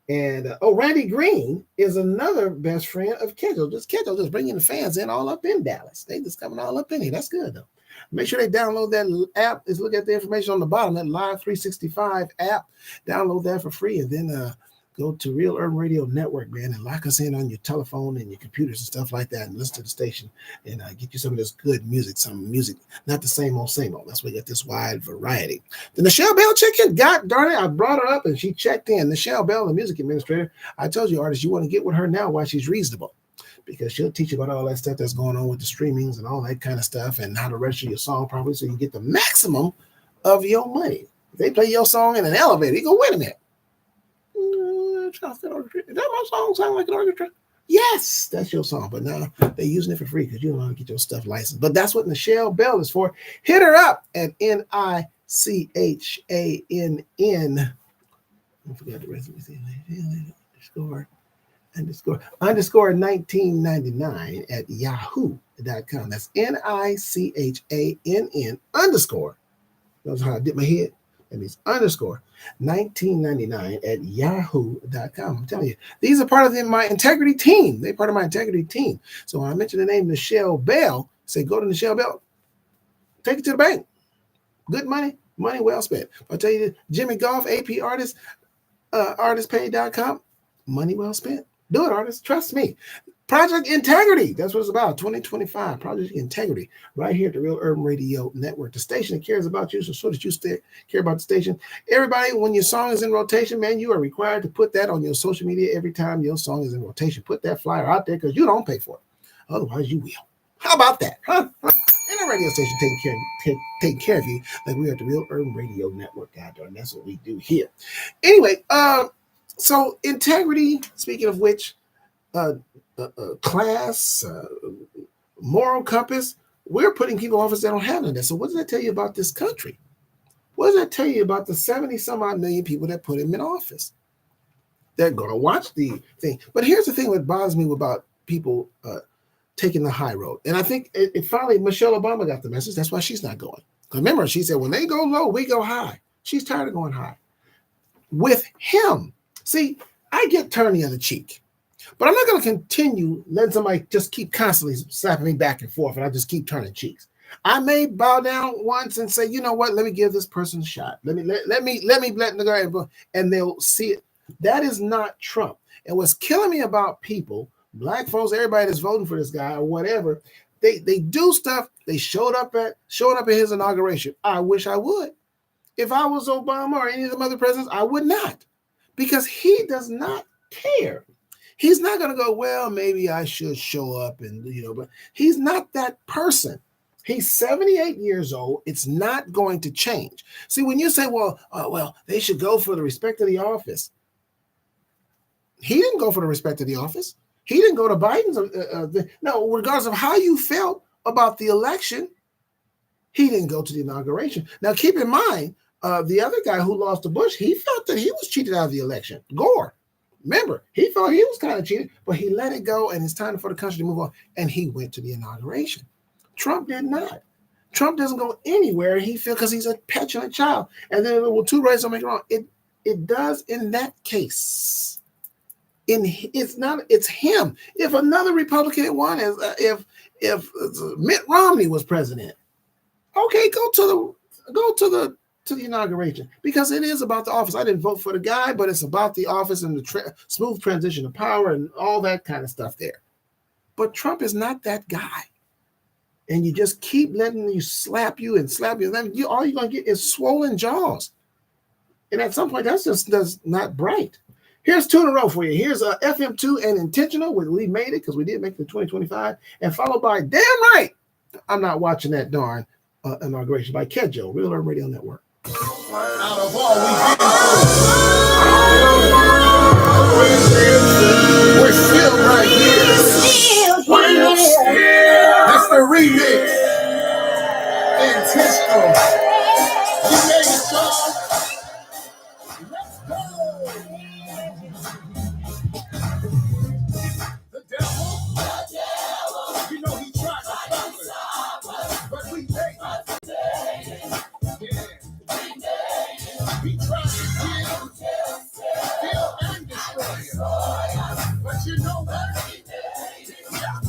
And Randy Green is another best friend of Kejo. Kejo just bringing the fans in all up in Dallas. They just coming all up in here. That's good though. Make sure they download that app. Just look at the information on the bottom. That Live 365 app. Download that for free, and then go to Real Urban Radio Network, man, and lock us in on your telephone and your computers and stuff like that, and listen to the station and get you some of this good music. Some music, not the same old. That's why we got this wide variety. The Nichelle Bell chicken, God darn it, I brought her up and she checked in. Nichelle Bell, the music administrator. I told you, artists, you want to get with her now while she's reasonable, because she'll teach you about all that stuff that's going on with the streamings and all that kind of stuff, and how to register your song properly so you get the maximum of your money. If they play your song in an elevator, you go, wait a minute. Does that my song sound like an orchestra? Yes, that's your song. But now they're using it for free because you don't know how to get your stuff licensed. But that's what Nichelle Bell is for. Hit her up at NICHANN. I forgot the rest of it. Underscore 1999 at yahoo.com. That's NICHANN underscore. That's how I did my head. That means underscore 1999 at yahoo.com. I'm telling you, these are part of my integrity team. They're part of my integrity team. So when I mention the name Nichelle Bell, say go to Nichelle Bell. Take it to the bank. Good money, money well spent. I'll tell you, Jimmy Golf, AP Artist, artistpay.com, money well spent. Do it, artists. Trust me. Project Integrity. That's what it's about. 2025. Project Integrity. Right here at the Real Urban Radio Network. The station that cares about you, so that you care about the station. Everybody, when your song is in rotation, man, you are required to put that on your social media every time your song is in rotation. Put that flyer out there because you don't pay for it. Otherwise, you will. How about that? Huh? And a radio station taking care of you like we are at the Real Urban Radio Network, God darn. That's what we do here. Anyway, so integrity, speaking of which, class, moral compass, we're putting people in office that don't have none of that. So what does that tell you about this country? What does that tell you about the 70 some odd million people that put him in office? They're going to watch the thing. But here's the thing that bothers me about people taking the high road. And I think it finally, Michelle Obama got the message. That's why she's not going. Remember, she said, when they go low, we go high. She's tired of going high. With him, see, I get turn the other cheek. But I'm not going to continue letting somebody just keep constantly slapping me back and forth, and I just keep turning cheeks. I may bow down once and say, you know what? Let me give this person a shot. Let me let the guy, and they'll see it. That is not Trump. And what's killing me about people, black folks, everybody that's voting for this guy or whatever, they do stuff. They showed up at his inauguration. I wish I would. If I was Obama or any of the other presidents, I would not, because he does not care. He's not going to go, well, maybe I should show up, and but he's not that person. He's 78 years old. It's not going to change. See, when you say, well, they should go for the respect of the office. He didn't go for the respect of the office. He didn't go to Biden's. No, regardless of how you felt about the election, he didn't go to the inauguration. Now, keep in mind, the other guy who lost to Bush, he felt that he was cheated out of the election. Gore. Remember, he thought he was kind of cheated, but he let it go, and it's time for the country to move on, and he went to the inauguration. Trump did not. Trump doesn't go anywhere, he feels, because he's a petulant child. And then, well, two rights don't make it wrong. It does in that case. It's him. If another Republican had won, if Mitt Romney was president, okay, go to the inauguration, because it is about the office. I didn't vote for the guy, but it's about the office and the smooth transition of power and all that kind of stuff there. But Trump is not that guy. And you just keep letting you slap you. Then all you're going to get is swollen jaws. And at some point, that's not bright. Here's two in a row for you. Here's FM2 and Intentional. We made it because we did make it to 2025. And followed by Damn Right, I'm Not Watching That Darn Inauguration by Kedjo, Real Urban Radio Network. Out of all we're still right here. That's the remix. Intentional. We made it, y'all. Let's go. The devil, you know he tried to stop us, but we made it. Yeah. He tried to kill and destroy us. But you know what? Yeah.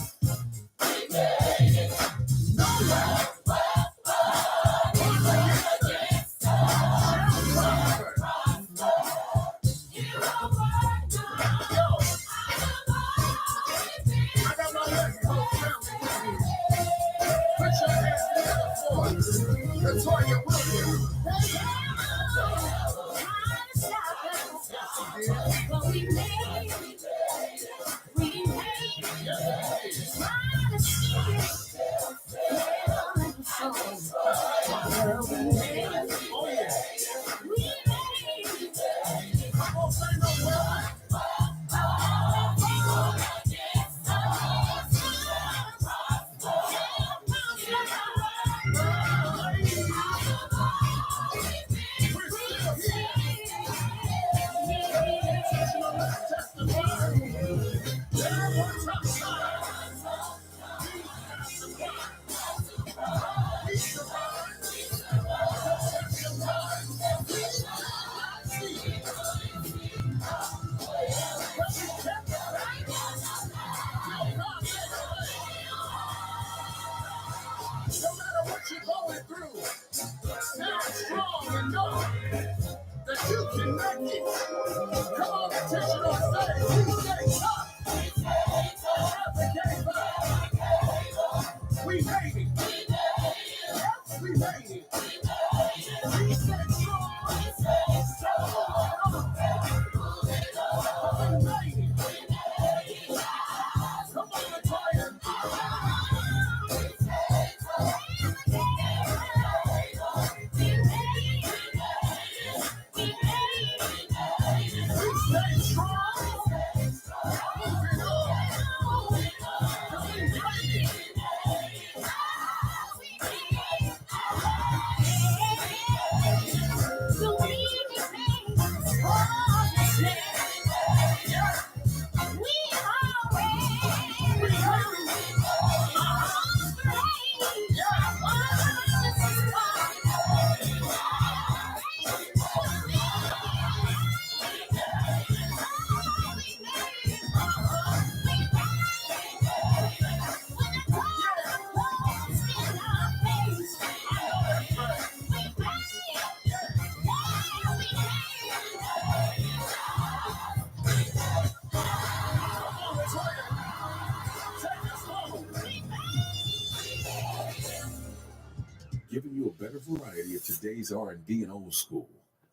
giving you a better variety of today's R&B and old school.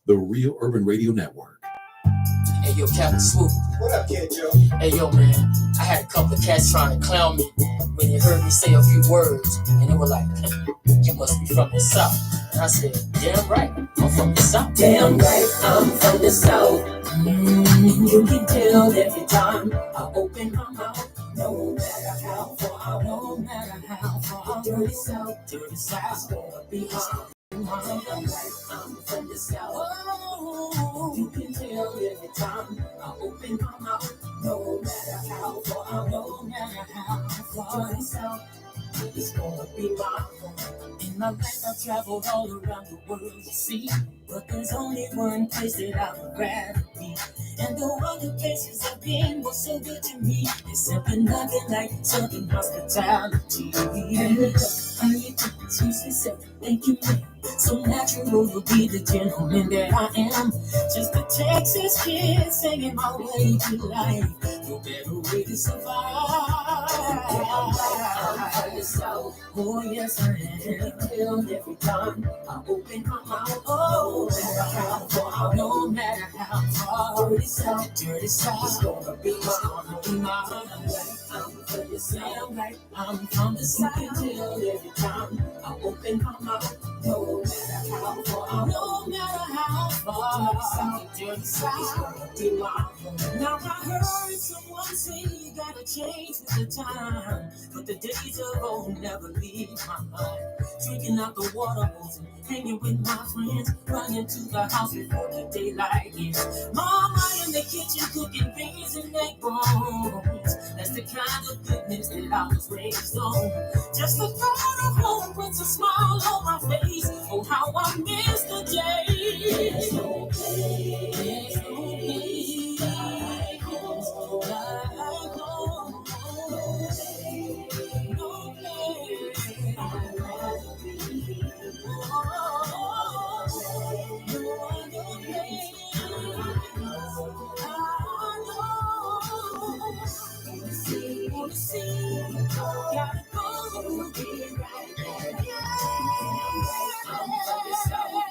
The Real Urban Radio Network. Hey, yo, Captain Swoop. What up, kid, Joe? Hey, yo, man. I had a couple of cats trying to clown me when they heard me say a few words, and they were like, you must be from the South. And I said, damn right, I'm from the South. Damn right, I'm from the South. You can tell every time I open my mouth. No matter how far, no matter how far. Dirty South, gonna be hard. I'm from the South. Oh, you can tell every time I open my mouth. No matter how far, no matter how far. Dirty South, it's gonna be my home. In my life, I've traveled all around the world, you see. But there's only one place that I would rather be. And the other places I've been were so good to me. There's something nothing like Southern hospitality. How you doing? Seriously, sir, thank you, man. So natural to be the gentleman that I am. Just a Texas kid singing my way to life. No better way to survive. I'm the South. Oh, yes, I am. Killed every time I open my mouth. Oh, no matter how far. Dirty South, it's gonna be mine. I'm from the South, right? I'm from the South. You can tell every time I open my mouth. No matter how far, no matter how far. Dirty South, it's gonna be mine. Now I heard someone say you gotta change with the time, but the days of old never leave my mind. Drinking out the water hose and hanging with my friends, running to the house before the daylight ends. Mama in the kitchen cooking beans and egg rolls. That's the kind of goodness that I was raised on. Just the thought of home puts a smile on my face. Oh, how I miss the days. There's no place like home. No place I'd rather be. Oh, no other place I know. To see, gotta go, be right there. I'm from the South.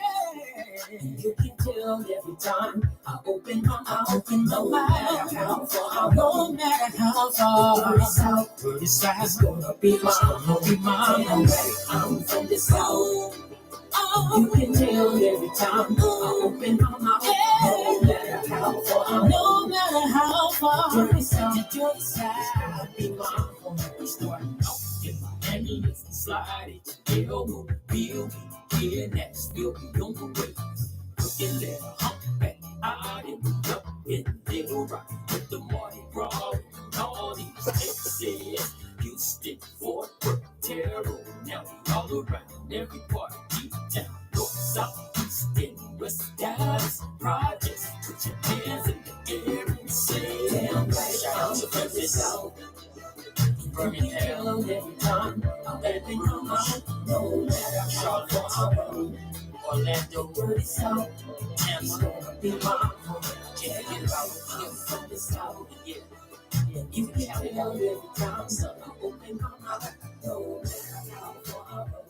You can tell every time I open my mouth. No matter how far, no matter how far. Dirty South, it's gonna be mine. I'm from the South. You can tell every time I open my mouth. No matter how far, no matter how far. Dirty South, be my home. We start out in Miami, it's the slide. Mobile, here Nashville, be on the way. Cooking little humpback, out in the up in Little Rock with the Mardi Gras and all these Texas, Houston, Fort Worth, Terrell, now all around every part of deep town, north, south, east, and west, Dallas, projects. Put your hands in the air and say, damn right, shout out to Memphis, Birmingham, every time I'm open my mouth, no matter how far I roll. Orlando, Dirty South, Tampa, gonna be my home. Can't forget about here from the South, yeah. You can count it out every time, so I open my mouth, no matter how far I roll.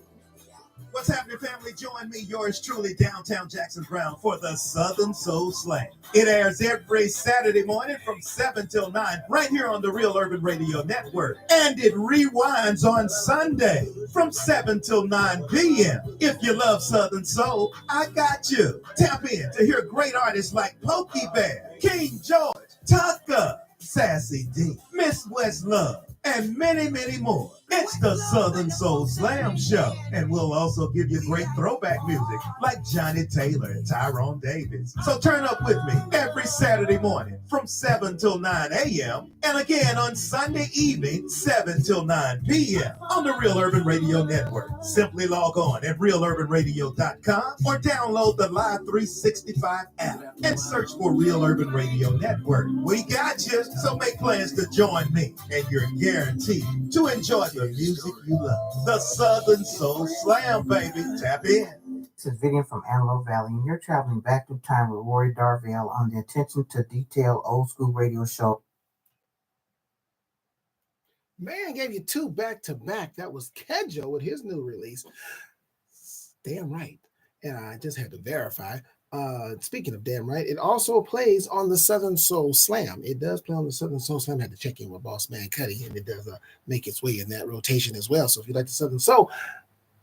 What's happening, family? Join me, yours truly, downtown Jackson Brown, for the Southern Soul Slam. It airs every Saturday morning from 7 till 9, right here on the Real Urban Radio Network. And it rewinds on Sunday from 7 till 9 p.m. If you love Southern Soul, I got you. Tap in to hear great artists like Pokey Bear, King George, Tucker, Sassy D, Miss Westlove, and many, many more. It's the Southern Soul Slam Show. And we'll also give you great throwback music like Johnny Taylor and Tyrone Davis. So turn up with me every Saturday morning from 7 till 9 a.m. and again on Sunday evening, 7 till 9 p.m. on the Real Urban Radio Network. Simply log on at realurbanradio.com or download the Live 365 app and search for Real Urban Radio Network. We got you, so make plans to join me, and you're guaranteed to enjoy the music you love. The Southern Soul Slam, baby. Tap in. This is Vivian from Antelope Valley, and you're traveling back through time with Rory Darvell on the Attention to Detail Old School Radio Show. Man gave you two back to back. That was Kedjo with his new release. Damn right. And I just had to verify. Speaking of damn right, it also plays on the Southern Soul Slam. It does play on the Southern Soul Slam. I had to check in with Boss Man Cuddy, and it does make its way in that rotation as well. So if you like the Southern Soul,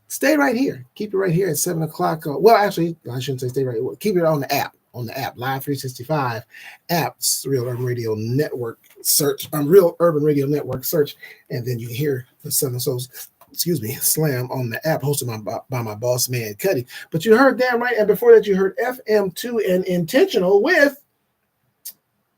stay right here. Keep it right here at 7 o'clock. Well, actually, I shouldn't say stay right. Keep it on the app. On the app, Live 365 apps, Real Urban Radio Network search, Real Urban Radio Network search, and then you hear the Southern Souls, Slam on the app hosted by my boss man Cuddy. But you heard damn right, and before that you heard FM2 and Intentional with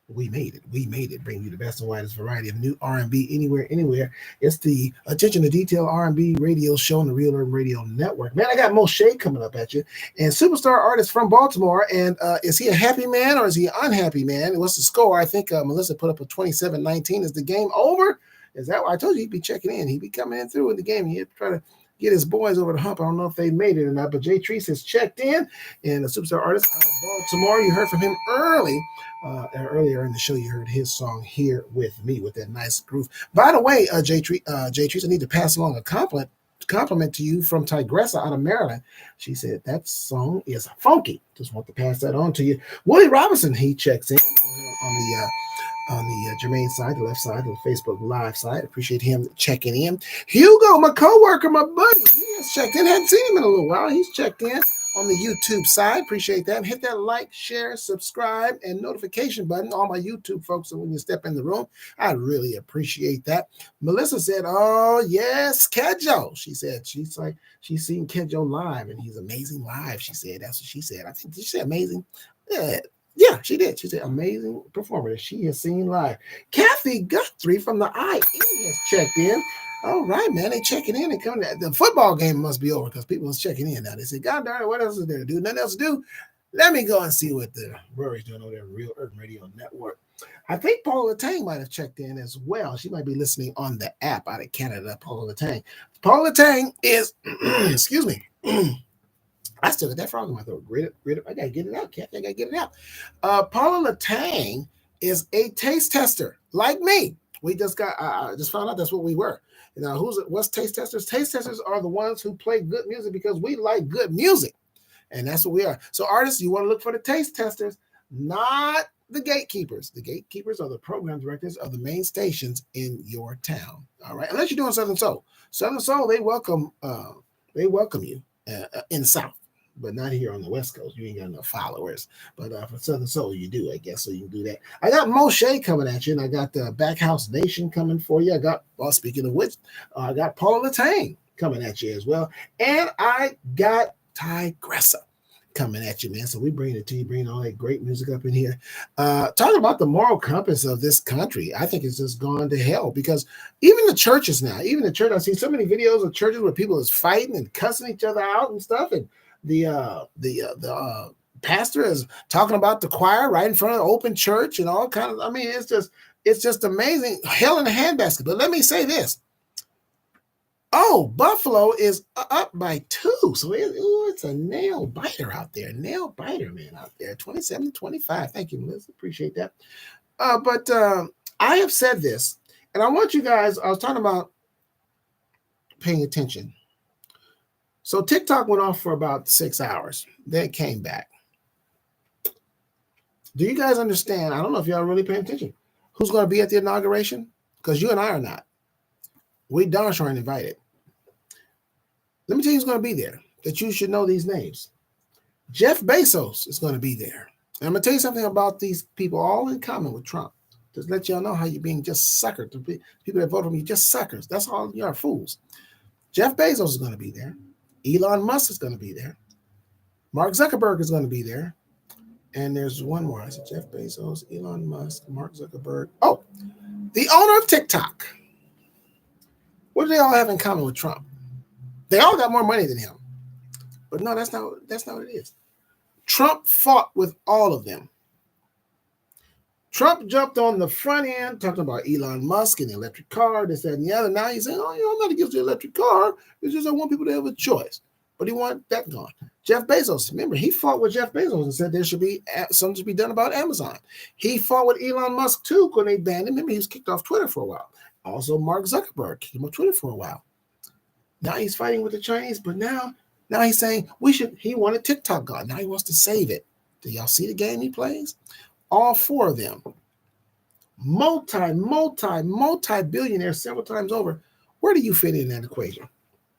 We Made It. We Made It. Bring you the best and widest variety of new R&B anywhere. It's the Attention to Detail R&B radio show on the Real Urban Radio Network. Man, I got Moshe coming up at you. And superstar artist from Baltimore. And is he a happy man or is he an unhappy man? What's the score? I think Melissa put up a 27-19. Is the game over? Is that what I told you? He'd be checking in. He'd be coming in through in the game. He'd try to get his boys over the hump. I don't know if they made it or not, but Jay Treese has checked in. And the superstar artist out of Baltimore, you heard from him earlier in the show. You heard his song Here With Me with that nice groove. By the way, Jay Treese, I need to pass along a compliment to you from Tigressa out of Maryland. She said that song is funky. Just want to pass that on to you. Willie Robinson, he checks in on the Jermaine side, the left side, the Facebook Live side. Appreciate him checking in. Hugo, my coworker, my buddy, he has checked in. Hadn't seen him in a little while. He's checked in on the YouTube side. Appreciate that. Hit that like, share, subscribe, and notification button. All my YouTube folks, so when you step in the room, I really appreciate that. Melissa said, "Oh yes, Kedjo." She said she's seen Kedjo live, and he's amazing live. She said that's what she said. I think, did she say amazing? Yeah, she did. She said amazing performer that she has seen live. Kathy Guthrie from the IE has checked in. All right, man. They checking in and coming. The football game must be over because people is checking in now. They said, God darn it, what else is there to do? Nothing else to do. Let me go and see what the Rory's doing over there at Real Urban Radio Network. I think Paula Latang might have checked in as well. She might be listening on the app out of Canada. Paula Latang. Paula Latang is, excuse me. I still got that frog in my throat. I gotta get it out, Cat. I gotta get it out. Paula Latang is a taste tester, like me. We just got. I just found out that's what we were. You know, what's taste testers? Taste testers are the ones who play good music because we like good music, and that's what we are. So, artists, you want to look for the taste testers, not the gatekeepers. The gatekeepers are the program directors of the main stations in your town. All right, unless you're doing Southern Soul. Southern Soul, they welcome you in the South. But not here on the West Coast. You ain't got enough followers. But for Southern Soul, you do, I guess. So you can do that. I got Moshe coming at you, and I got the Backhouse Nation coming for you. Speaking of which, I got Paula Latang coming at you as well. And I got Tigressa coming at you, man. So we bring it to you, bringing all that great music up in here. Talking about the moral compass of this country, I think it's just gone to hell because even the churches now, I've seen so many videos of churches where people is fighting and cussing each other out and stuff, and the pastor is talking about the choir right in front of the open church and all kinds of. I mean, it's just amazing. Hell in a handbasket. But let me say this. Oh, Buffalo is up by 2. So it's a nail biter out there. Nail biter, man, out there. 27-25. Thank you, Melissa. Appreciate that. But I have said this, and I want you guys, I was talking about paying attention. So TikTok went off for about 6 hours. Then it came back. Do you guys understand? I don't know if y'all really paying attention. Who's going to be at the inauguration? Because you and I are not. We darn sure ain't invited. Let me tell you who's going to be there, that you should know these names. Jeff Bezos is going to be there. And I'm going to tell you something about these people, all in common with Trump. Just let y'all know how you're being just suckered. People that vote for you, just suckers. That's all you are, fools. Jeff Bezos is going to be there. Elon Musk is going to be there. Mark Zuckerberg is going to be there. And there's one more. I said Jeff Bezos, Elon Musk, Mark Zuckerberg. Oh, the owner of TikTok. What do they all have in common with Trump? They all got more money than him. But no, that's not what it is. Trump fought with all of them. Trump jumped on the front end, talking about Elon Musk and the electric car, this, that, and the other. Now he's saying, I'm not against the electric car. It's just I want people to have a choice. But he wanted that gone. Jeff Bezos, remember, he fought with Jeff Bezos and said there should be something to be done about Amazon. He fought with Elon Musk, too, when they banned him. Remember, he was kicked off Twitter for a while. Also, Mark Zuckerberg kicked him off Twitter for a while. Now he's fighting with the Chinese, but now Now he's saying he wanted TikTok God. Now he wants to save it. Do y'all see the game he plays? All four of them, multi-billionaires several times over. Where do you fit in that equation?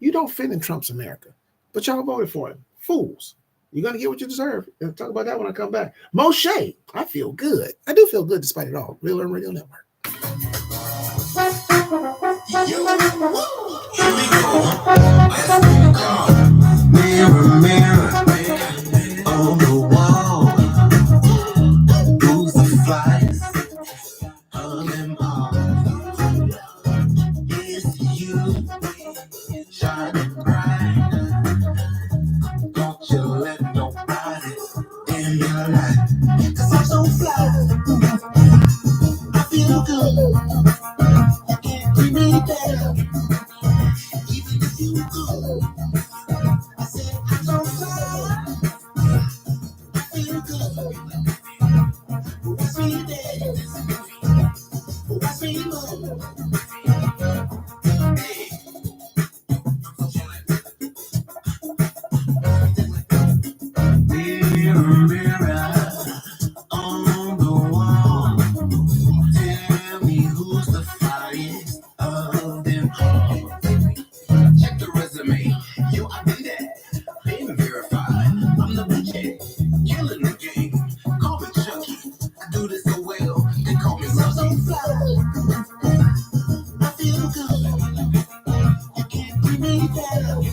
You don't fit in Trump's America, but y'all voted for him. Fools. You're going to get what you deserve. And talk about that when I come back. Moshe, I feel good. I do feel good despite it all. Real Urban Radio Network. Mirror, mirror on the wall, who's the flyest of them all? It's you, shining bright. Don't you let nobody in your life. 'Cause I'm so fly, I feel good. You can't bring me down, even if you could. I said I'm so fly, I feel good. Watch me dance, watch me move. Mirror, mirror on the wall, tell me who's the finest of them all. Check the resume, yo, I did that. Been verified, I'm the legend, killing the game. Call me Chucky, I do this so well. They call me so fly. I feel good. You can't bring me down,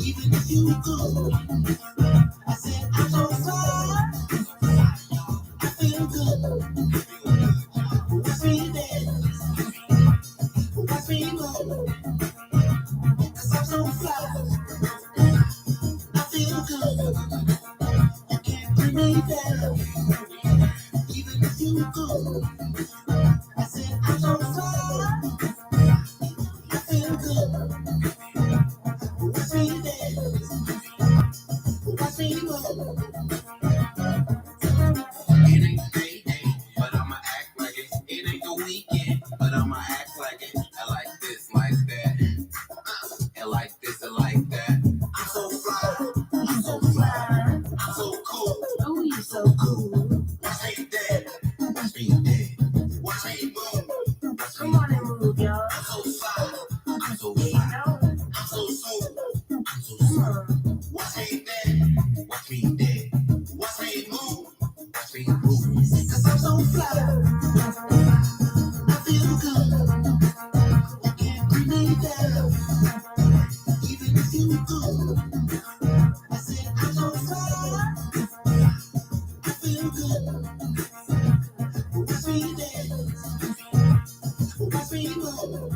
even if you could. I said I'm so fly. I feel good. Watch me dance, watch me move. 'Cause I'm so fly. I feel good. You can't bring me down, even if you could. I said I'm so fly. I feel good. Watch me dance, watch me move. It ain't payday, but I'ma act like it. It ain't the weekend, but I'ma act like it. I like this, like that. And like this and like that. I'm so fly, I'm so fly, I'm so cool. Oh, you so cool. Watch me dead, watch me dead, watch me move. Come on and move, y'all. I'm so fly, I'm so fly, I'm so smooth, I'm so smooth. Watch me dead, watch me dead, watch me move, watch me move. 'Cause I'm so fly, I feel good. You can't bring me down, even if you could. I said I'm so fly, I feel good. Watch me dance, watch me move.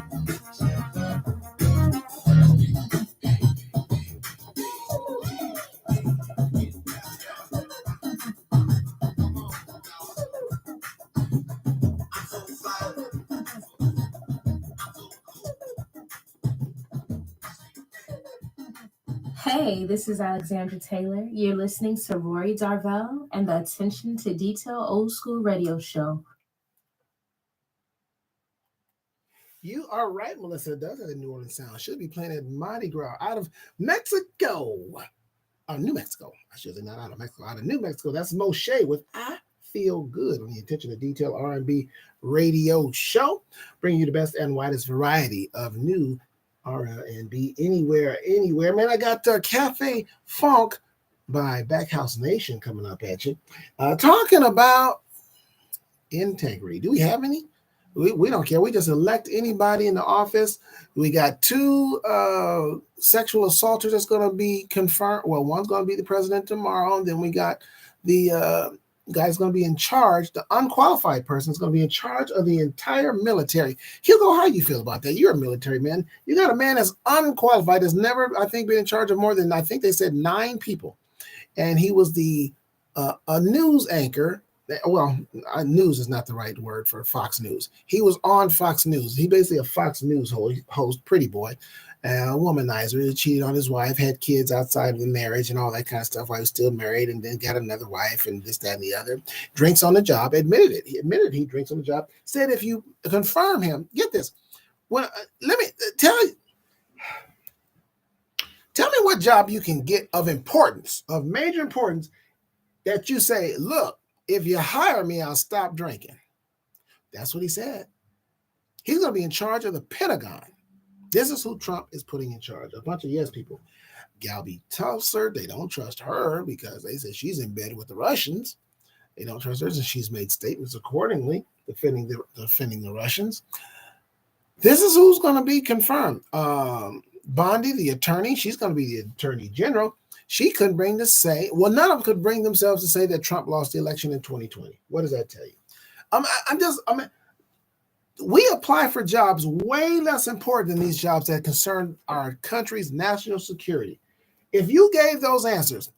Hey, this is Alexandra Taylor. You're listening to Rory Darvell and the Attention to Detail Old School Radio Show. You are right, Melissa. It does have a New Orleans sound. Should be playing at Mardi Gras out of Mexico. New Mexico. I should say not out of Mexico. Out of New Mexico. That's Moshe with I Feel Good on the Attention to Detail R&B radio show. Bringing you the best and widest variety of new R&B anywhere. Man, I got Cafe Funk by Backhouse Nation coming up at you. Talking about integrity. Do we have any? We don't care. We just elect anybody in the office. We got two sexual assaulters that's going to be confirmed. Well, one's going to be the president tomorrow. And then we got the guy's going to be in charge. The unqualified person is going to be in charge of the entire military. Hugo, how you feel about that? You're a military man. You got a man that's unqualified, has never, I think, been in charge of more than, I think they said 9 people. And he was a news anchor. Well, news is not the right word for Fox News. He was on Fox News. He basically a Fox News host, pretty boy, a womanizer. He cheated on his wife, had kids outside of the marriage and all that kind of stuff while he was still married, and then got another wife and this, that, and the other. Drinks on the job, admitted it. He admitted he drinks on the job. Said if you confirm him, get this. Well, let me Tell me what job you can get of importance, of major importance, that you say, look, if you hire me, I'll stop drinking. That's what he said. He's going to be in charge of the Pentagon. This is who Trump is putting in charge. A bunch of yes people. Galby Tulser, they don't trust her because they say she's in bed with the Russians. They don't trust her, and she's made statements accordingly, defending the Russians. This is who's going to be confirmed. Bondi, the attorney, she's going to be the attorney general. She couldn't bring to say, well, none of them could bring themselves to say that Trump lost the election in 2020. What does that tell you? We apply for jobs way less important than these jobs that concern our country's national security. If you gave those answers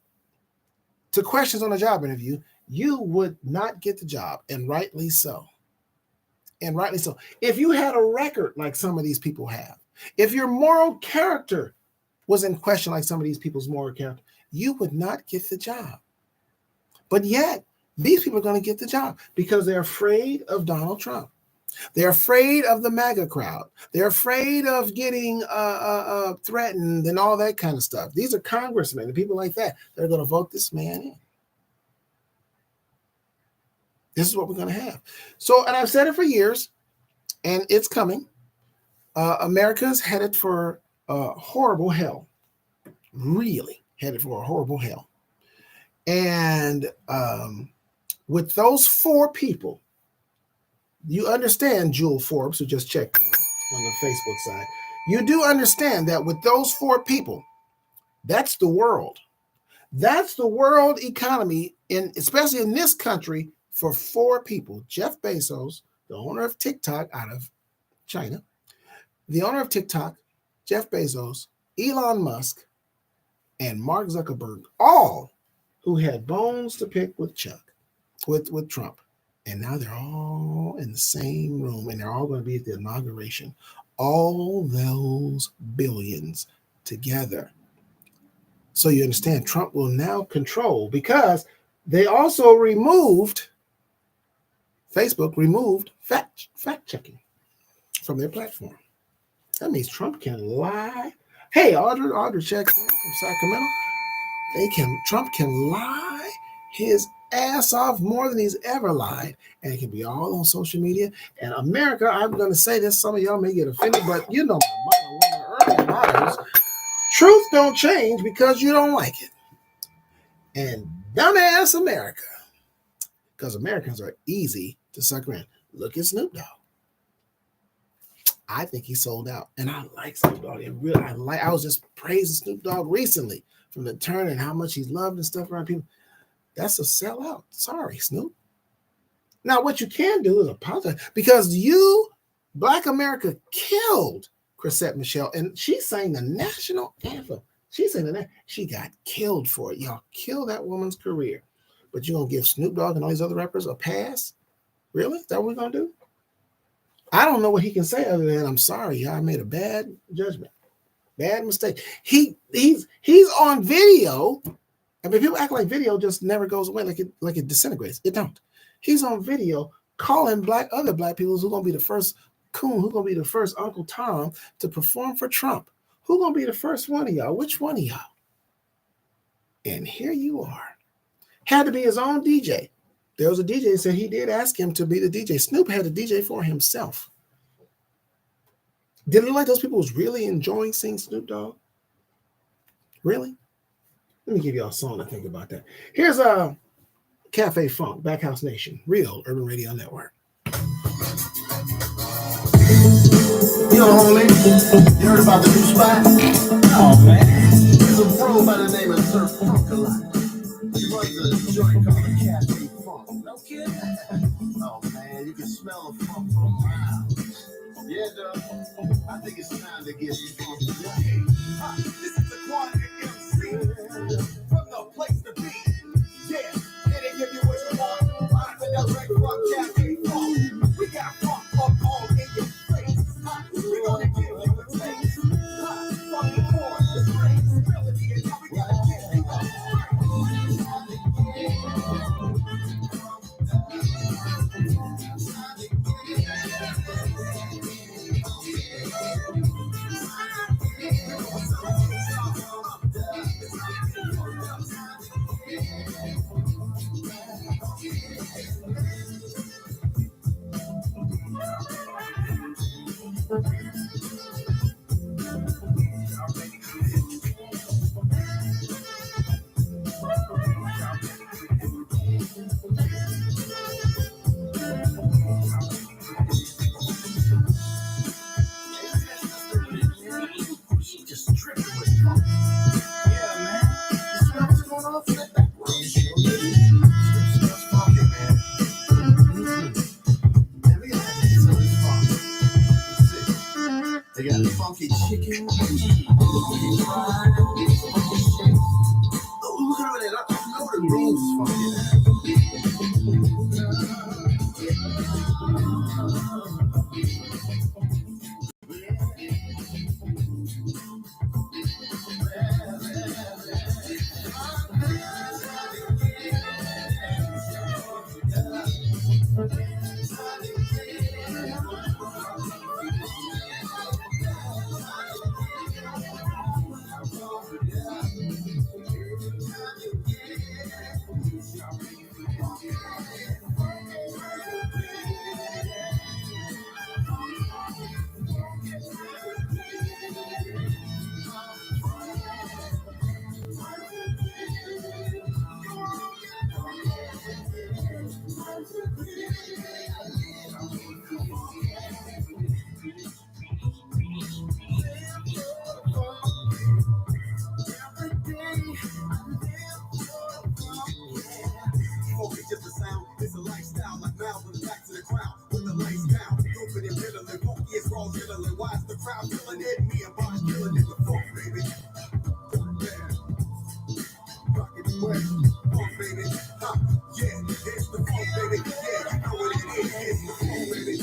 to questions on a job interview, you would not get the job, and rightly so. And rightly so. If you had a record like some of these people have, if your moral character was in question like some of these people's moral character, you would not get the job. But yet, these people are going to get the job because they're afraid of Donald Trump. They're afraid of the MAGA crowd. They're afraid of getting threatened and all that kind of stuff. These are congressmen and people like that. They're going to vote this man in. This is what we're going to have. So, and I've said it for years, and it's coming. America's headed for horrible hell. Really headed for a horrible hell. And with those four people, you understand, Jewel Forbes, who just checked on the Facebook side, you do understand that with those four people, that's the world. That's the world economy, especially in this country, for four people. Jeff Bezos, the owner of TikTok out of China, the owner of TikTok, Jeff Bezos, Elon Musk, and Mark Zuckerberg, all who had bones to pick with Trump. And now they're all in the same room, and they're all going to be at the inauguration. All those billions together. So you understand, Trump will now control, because they also Facebook removed fact checking from their platform. That means Trump can lie. Hey, Audrey checks in from Sacramento. Trump can lie his ass off more than he's ever lied, and it can be all on social media. And America, I'm going to say this, some of y'all may get offended, but you know my motto, one of my early mottos: truth don't change because you don't like it. And dumbass America, because Americans are easy to sucker in. Look at Snoop Dogg. I think he sold out, and I like Snoop Dogg. I was just praising Snoop Dogg recently from the turn and how much he's loved and stuff around people. That's a sellout. Sorry, Snoop. Now, what you can do is apologize, because Black America, killed Chrisette Michele, and she sang the national anthem. She got killed for it. Y'all killed that woman's career. But you're going to give Snoop Dogg and all these other rappers a pass? Really? Is that what we're going to do? I don't know what he can say other than, I'm sorry, I made a bad judgment. Bad mistake. He's on video. I mean, people act like video just never goes away, like it disintegrates. It don't. He's on video calling other black people who's going to be the first coon, who's going to be the first Uncle Tom to perform for Trump. Who's going to be the first one of y'all? Which one of y'all? And here you are. Had to be his own DJ. There was a DJ that said he did ask him to be the DJ. Snoop had a DJ for himself. Did it look like those people was really enjoying seeing Snoop Dogg? Really? Let me give y'all a song to think about that. Here's Cafe Funk, Backhouse Nation, Real Urban Radio Network. Yo, homie, you heard about the new spot? Oh, man. There's a bro by the name of Sir Funk-a-Lot. He runs a joint called the Cafe Funk. No kidding? Oh, man, you can smell the funk for miles. Yeah, dog. I think it's time to get funky. This is the quantity MC from the place to be. Yeah, they give you what you want. I'm the direct from Cafe Funk. We got funk all in your face. We're gonna give you a taste. From the chorus, the strings, melody, and now we gotta get you up. chicken. Oh, look at it. I know the rules is just a sound, it's a lifestyle, like Malvin back to the crowd, with the lights down, open and fiddling, funky is raw fiddling, why is the crowd killing it, me and Bob killing it with funk, baby. Rockin' the way, funk, baby, yeah, it's the funk, baby, yeah, you know what it is, it's the funk, baby.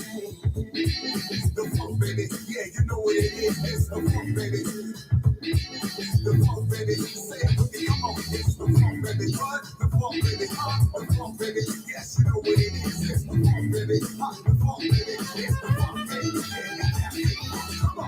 The funk, baby, yeah, you know what it is, it's the funk, baby. The funk, baby, say it with me, come on, it's the funk, baby, what? The funk, baby, the funk, baby, yes, you know what it is, it's the funk, baby, the funk, baby, it's the funk, baby, yeah, come on.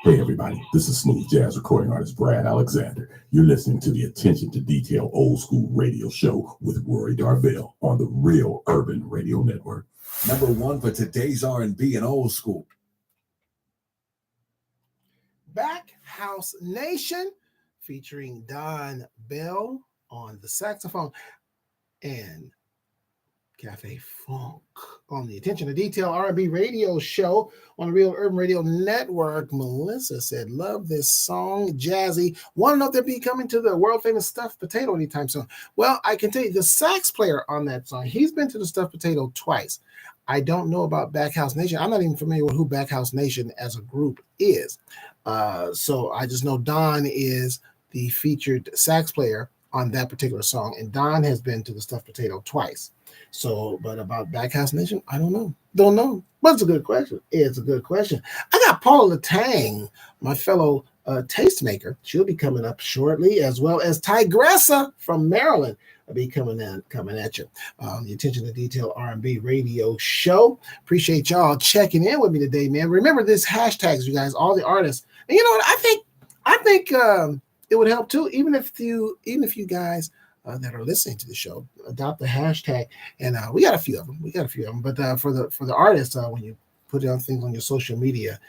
Hey everybody, this is smooth jazz recording artist Brad Alexander. You're listening to the Attention to Detail Old School Radio Show with Rory Darvell on the Real Urban Radio Network. Number one for today's R&B and old school. Back House Nation featuring Don Bell on the saxophone and Cafe Funk on the Attention to Detail R&B radio show on the Real Urban Radio Network. Melissa said, love this song, jazzy. Want to know if they'll be coming to the world famous Stuffed Potato anytime soon? Well, I can tell you the sax player on that song, he's been to the Stuffed Potato twice. I don't know about Backhouse Nation. I'm not even familiar with who Backhouse Nation as a group is. So I just know Don is the featured sax player on that particular song, and Don has been to the Stuffed Potato twice. So, but about Backhouse Nation, I don't know. Don't know. But it's a good question. It's a good question. I got Paula Latang, my fellow tastemaker. She'll be coming up shortly, as well as Tigressa from Maryland. I'll be coming at you. The Attention to Detail R&B radio show. Appreciate y'all checking in with me today, man. Remember this hashtags, you guys, all the artists. And you know what? I think it would help too. Even if you guys that are listening to the show adopt the hashtag, and we got a few of them. But for the artists, when you put down things on your social media,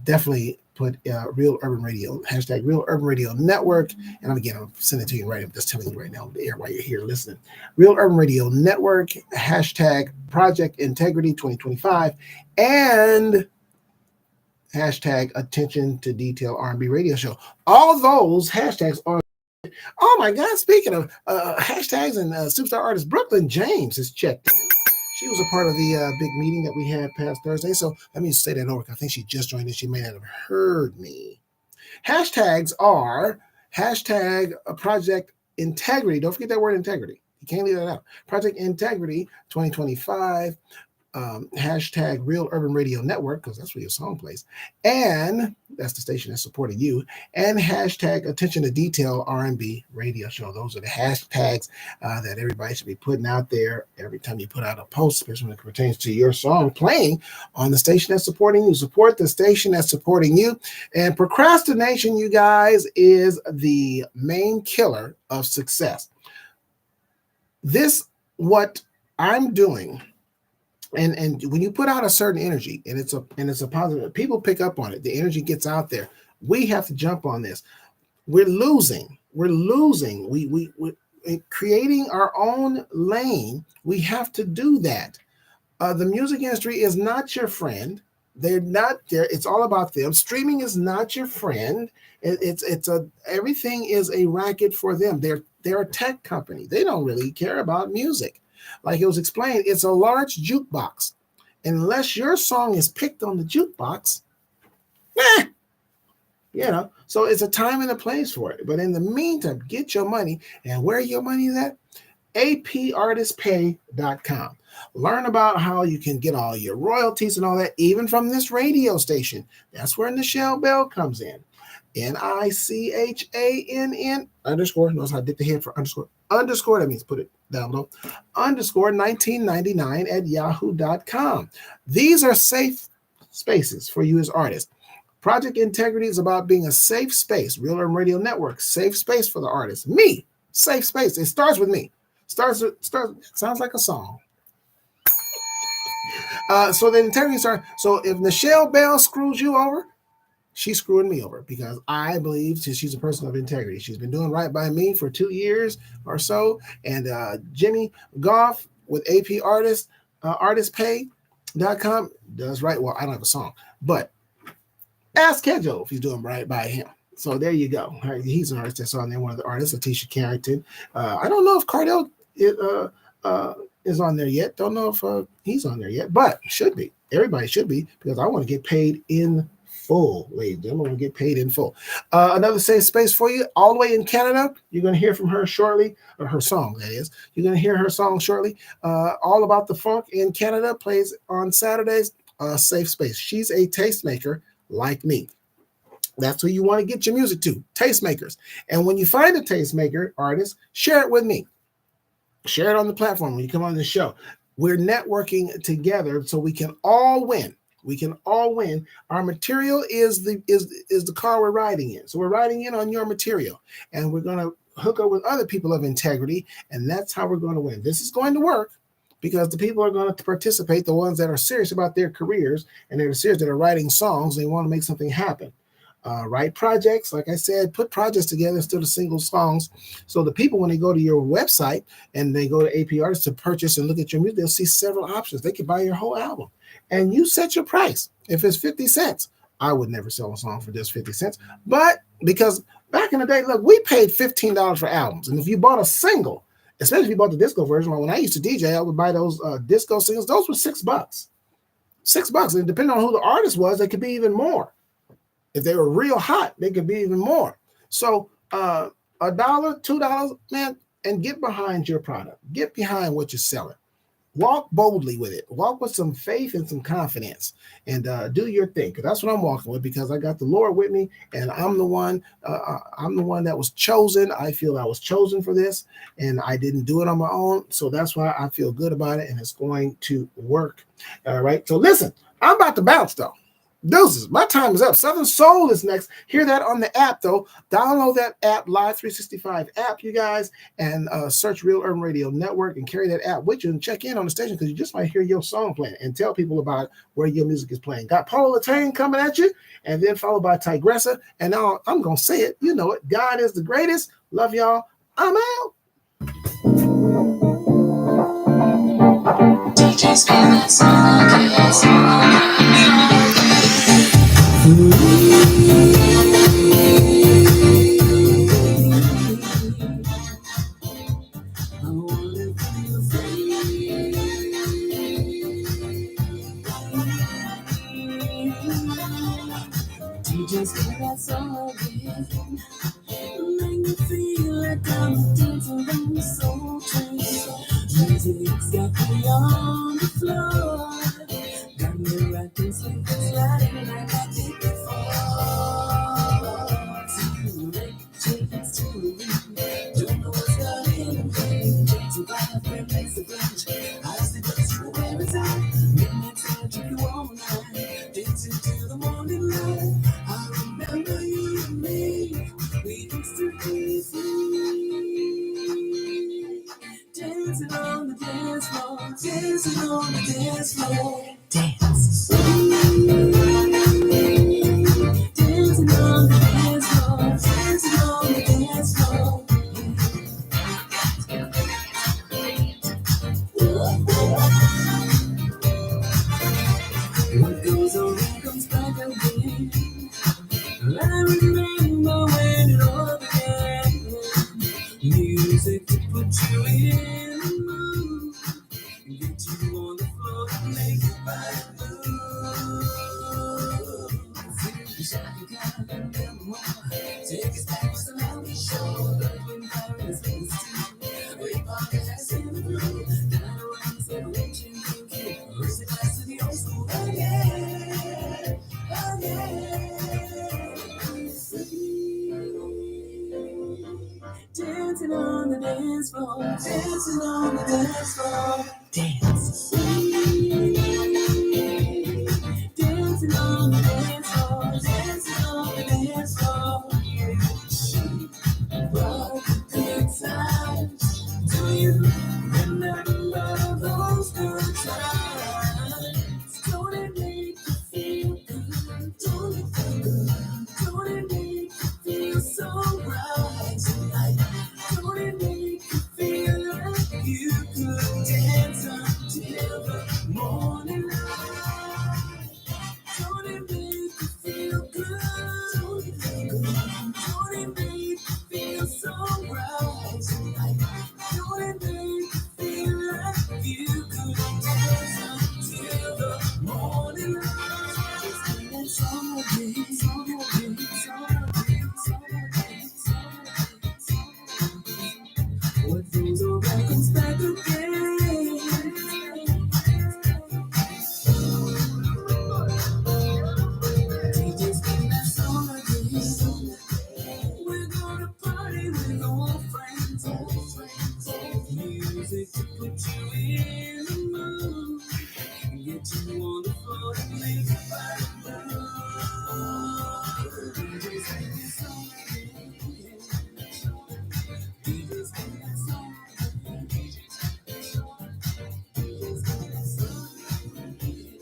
definitely put Real Urban Radio hashtag Real Urban Radio Network. And again, I'm sending it to you right. I'm just telling you right now on the air while you're here listening. Real Urban Radio Network hashtag Project Integrity 2025 and hashtag Attention to Detail R&B Radio Show. All those hashtags are. Oh my God! Speaking of hashtags and superstar artist, Brooklyn James has checked in. She was a part of the big meeting that we had past Thursday. So let me say that over. I think she just joined in. She may not have heard me. Hashtags are hashtag Project Integrity. Don't forget that word integrity. You can't leave that out. Project Integrity 2025. Hashtag Real Urban Radio Network, because that's where your song plays, and that's the station that's supporting you, and hashtag Attention to Detail R&B Radio Show. Those are the hashtags that everybody should be putting out there every time you put out a post, especially when it pertains to your song playing on the station that's supporting you. Support the station that's supporting you. And procrastination, you guys, is the main killer of success. What I'm doing, and when you put out a certain energy and it's a positive, people pick up on it. The energy gets out there. We have to jump on this. We're losing. We creating our own lane. We have to do that. The music industry is not your friend. They're not there. It's all about them. Streaming is not your friend. Everything is a racket for them. They're a tech company. They don't really care about music. Like it was explained, it's a large jukebox. Unless your song is picked on the jukebox, so it's a time and a place for it. But in the meantime, get your money. And where your money is at? APArtistPay.com. Learn about how you can get all your royalties and all that, even from this radio station. That's where Nichelle Bell comes in. NICHANN underscore, knows how to dip the head for underscore, that means put it down below, underscore 1999 at yahoo.com. These are safe spaces for you as artists. Project Integrity is about being a safe space. Real Urban Radio Network, safe space for the artist. Me, safe space. It starts with me. Sounds like a song. So the integrity starts. So if Nichelle Bell screws you over, she's screwing me over, because I believe she's a person of integrity. She's been doing right by me for 2 years or so. And Jimmy Goff with AP Artist, artistpay.com does right. Well, I don't have a song, but ask Kedjo if he's doing right by him. So there you go. He's an artist that's on there, one of the artists, Letitia Carrington. I don't know if Cardell is on there yet. Don't know if he's on there yet, but should be. Everybody should be, because I want to get paid in full, ladies and gentlemen. Get paid in full. Another safe space for you, all the way in Canada. You're going to hear from her shortly, or her song, that is. You're going to hear her song shortly. All About the Funk in Canada plays on Saturdays. Safe space. She's a tastemaker like me. That's who you want to get your music to, tastemakers. And when you find a tastemaker artist, share it with me. Share it on the platform when you come on the show. We're networking together so we can all win. We can all win. Our material is the car we're riding in. So we're riding in on your material, and we're going to hook up with other people of integrity, and that's how we're going to win. This is going to work because the people are going to participate, the ones that are serious about their careers and they're serious that are writing songs. They want to make something happen. Write projects, like I said, put projects together instead of single songs. So the people, when they go to your website and they go to AP Artists to purchase and look at your music, they'll see several options. They can buy your whole album, and you set your price. If it's 50 cents, I would never sell a song for just 50 cents. But because back in the day, look, we paid $15 for albums. And if you bought a single, especially if you bought the disco version, when I used to DJ, I would buy those disco singles. Those were $6. $6. And depending on who the artist was, they could be even more. If they were real hot, they could be even more. So $1, $2, man, and get behind your product. Get behind what you're selling. Walk boldly with it. Walk with some faith and some confidence, and do your thing. Because that's what I'm walking with, because I got the Lord with me, and I'm the one. I'm the one that was chosen. I feel I was chosen for this, and I didn't do it on my own. So that's why I feel good about it, and it's going to work. All right. So listen, I'm about to bounce though. Deuces. My time is up. Southern Soul is next. Hear that on the app, though. Download that app, Live 365 app, you guys, and search Real Urban Radio Network and carry that app with you and check in on the station because you just might hear your song playing and tell people about where your music is playing. Got Paula Latane coming at you, and then followed by Tigressa. And now I'm going to say it. You know it. God is the greatest. Love y'all. I'm out. DJ spin that song again. DJ spin that song again. Make me feel like I'm dancing on the soul train. Music's got me on the floor. Got me rocking, sleeping, sliding like I did before. Too late, change to leave. Don't know what's happening. So I can place a bunch. I see what's true every time. Midnight time, take you all night. Dancing till the morning light. I remember you and me. We used to be free. Dancing on the dance floor. Dancing on the dance floor. Dance. Dancing on the dance floor. Dancing on the dance floor. What goes around comes back again. I remember when it all began. Music to put you in the mood. Get you on the floor and make your body move. You shake your kind and then more. Take us back to some healthy show. Earth, wind, fire, and space too. We podcast in the blue. Then I run and say, reaching, thinking. Raise the glass to the old school again. Dancing on the dance floor, dancing on the dance floor, dance. Dancing on the dance floor, dancing on the dance floor. What good times do you remember those good times? Don't it make you feel good? Don't it feel good? Don't it make you feel so right tonight? Don't it make you feel like you could dance until the morning light? Don't it make you feel good? Don't it feel good? Don't it make you feel so right tonight? Don't it make you feel like you could dance until the morning light? It's song again, song again, song again, song again, song again. What goes around comes back again. DJ spin that song again. We're gonna party with old friends, old friends. Music to put you in the mood. Get you on the floor and make your body move. DJ spin that song again. DJ spin that song again. DJ spin that song again. DJ spin that song again.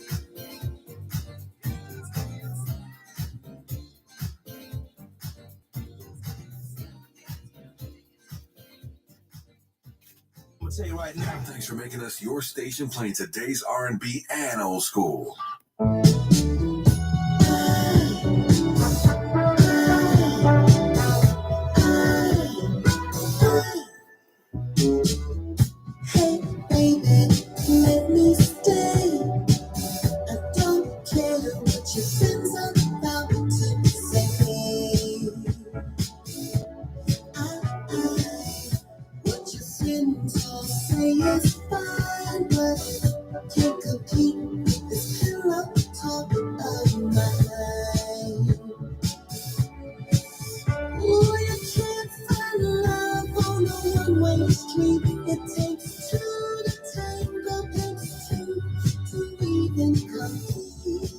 I'm gonna tell you right now. Thanks for making us your station, playing today's R&B and old school. Hey, baby, let me stay. I don't care what your friends are about to say. What your friends all say is fine, but can't compete with this pillow talk of mine. Ooh, you can't find love on a one-way street. It takes two to tango, takes two to even compete.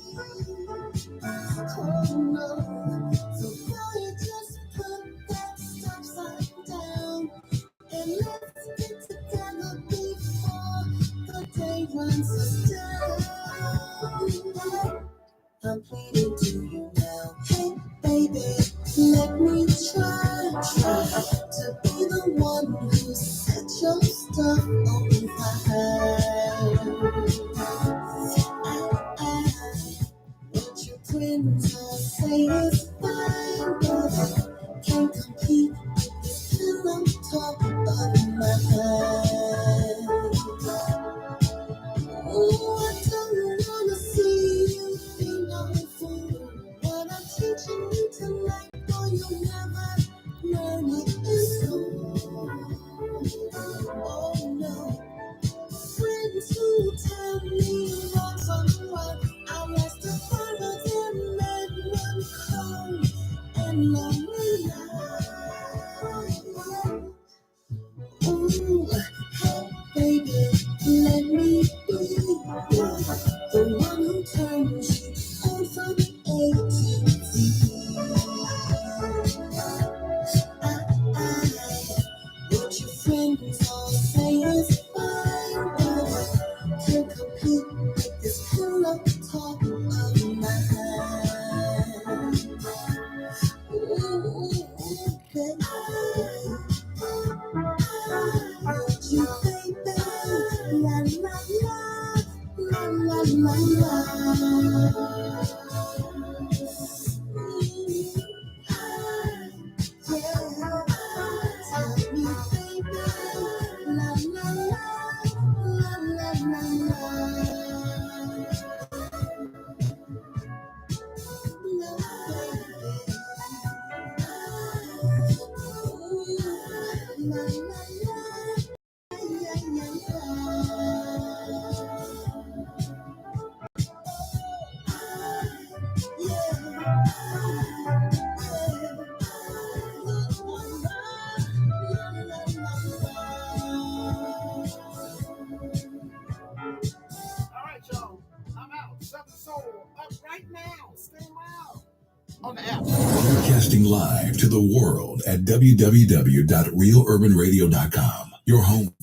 answers down. I'm pleading to you now. Hey, baby, let me try to be the one who set your stuff on fire. What your friends all say is fine, but I can't compete with this pillow talk of my mind. Oh, I don't wanna see you be no fool. What I'm teaching you tonight, boy, you'll never learn it in school. Oh no, friends who tell me what's right, I rest to follow them and run cold and lonely life. Ooh, hey, baby, let me be the one who turns you on from A to Z. What your friends all say is fine, but I can't compete with this pillow talk of mine. Ooh, baby. You baby, la la la, la la la la. Yeah, tell me baby, la la la, la la la la. La baby, ooh, la la la. All right, y'all. I'm out. Southern Soul up right now. Stay around on the app. Broadcasting live to the world at www.realurbanradio.com. Your home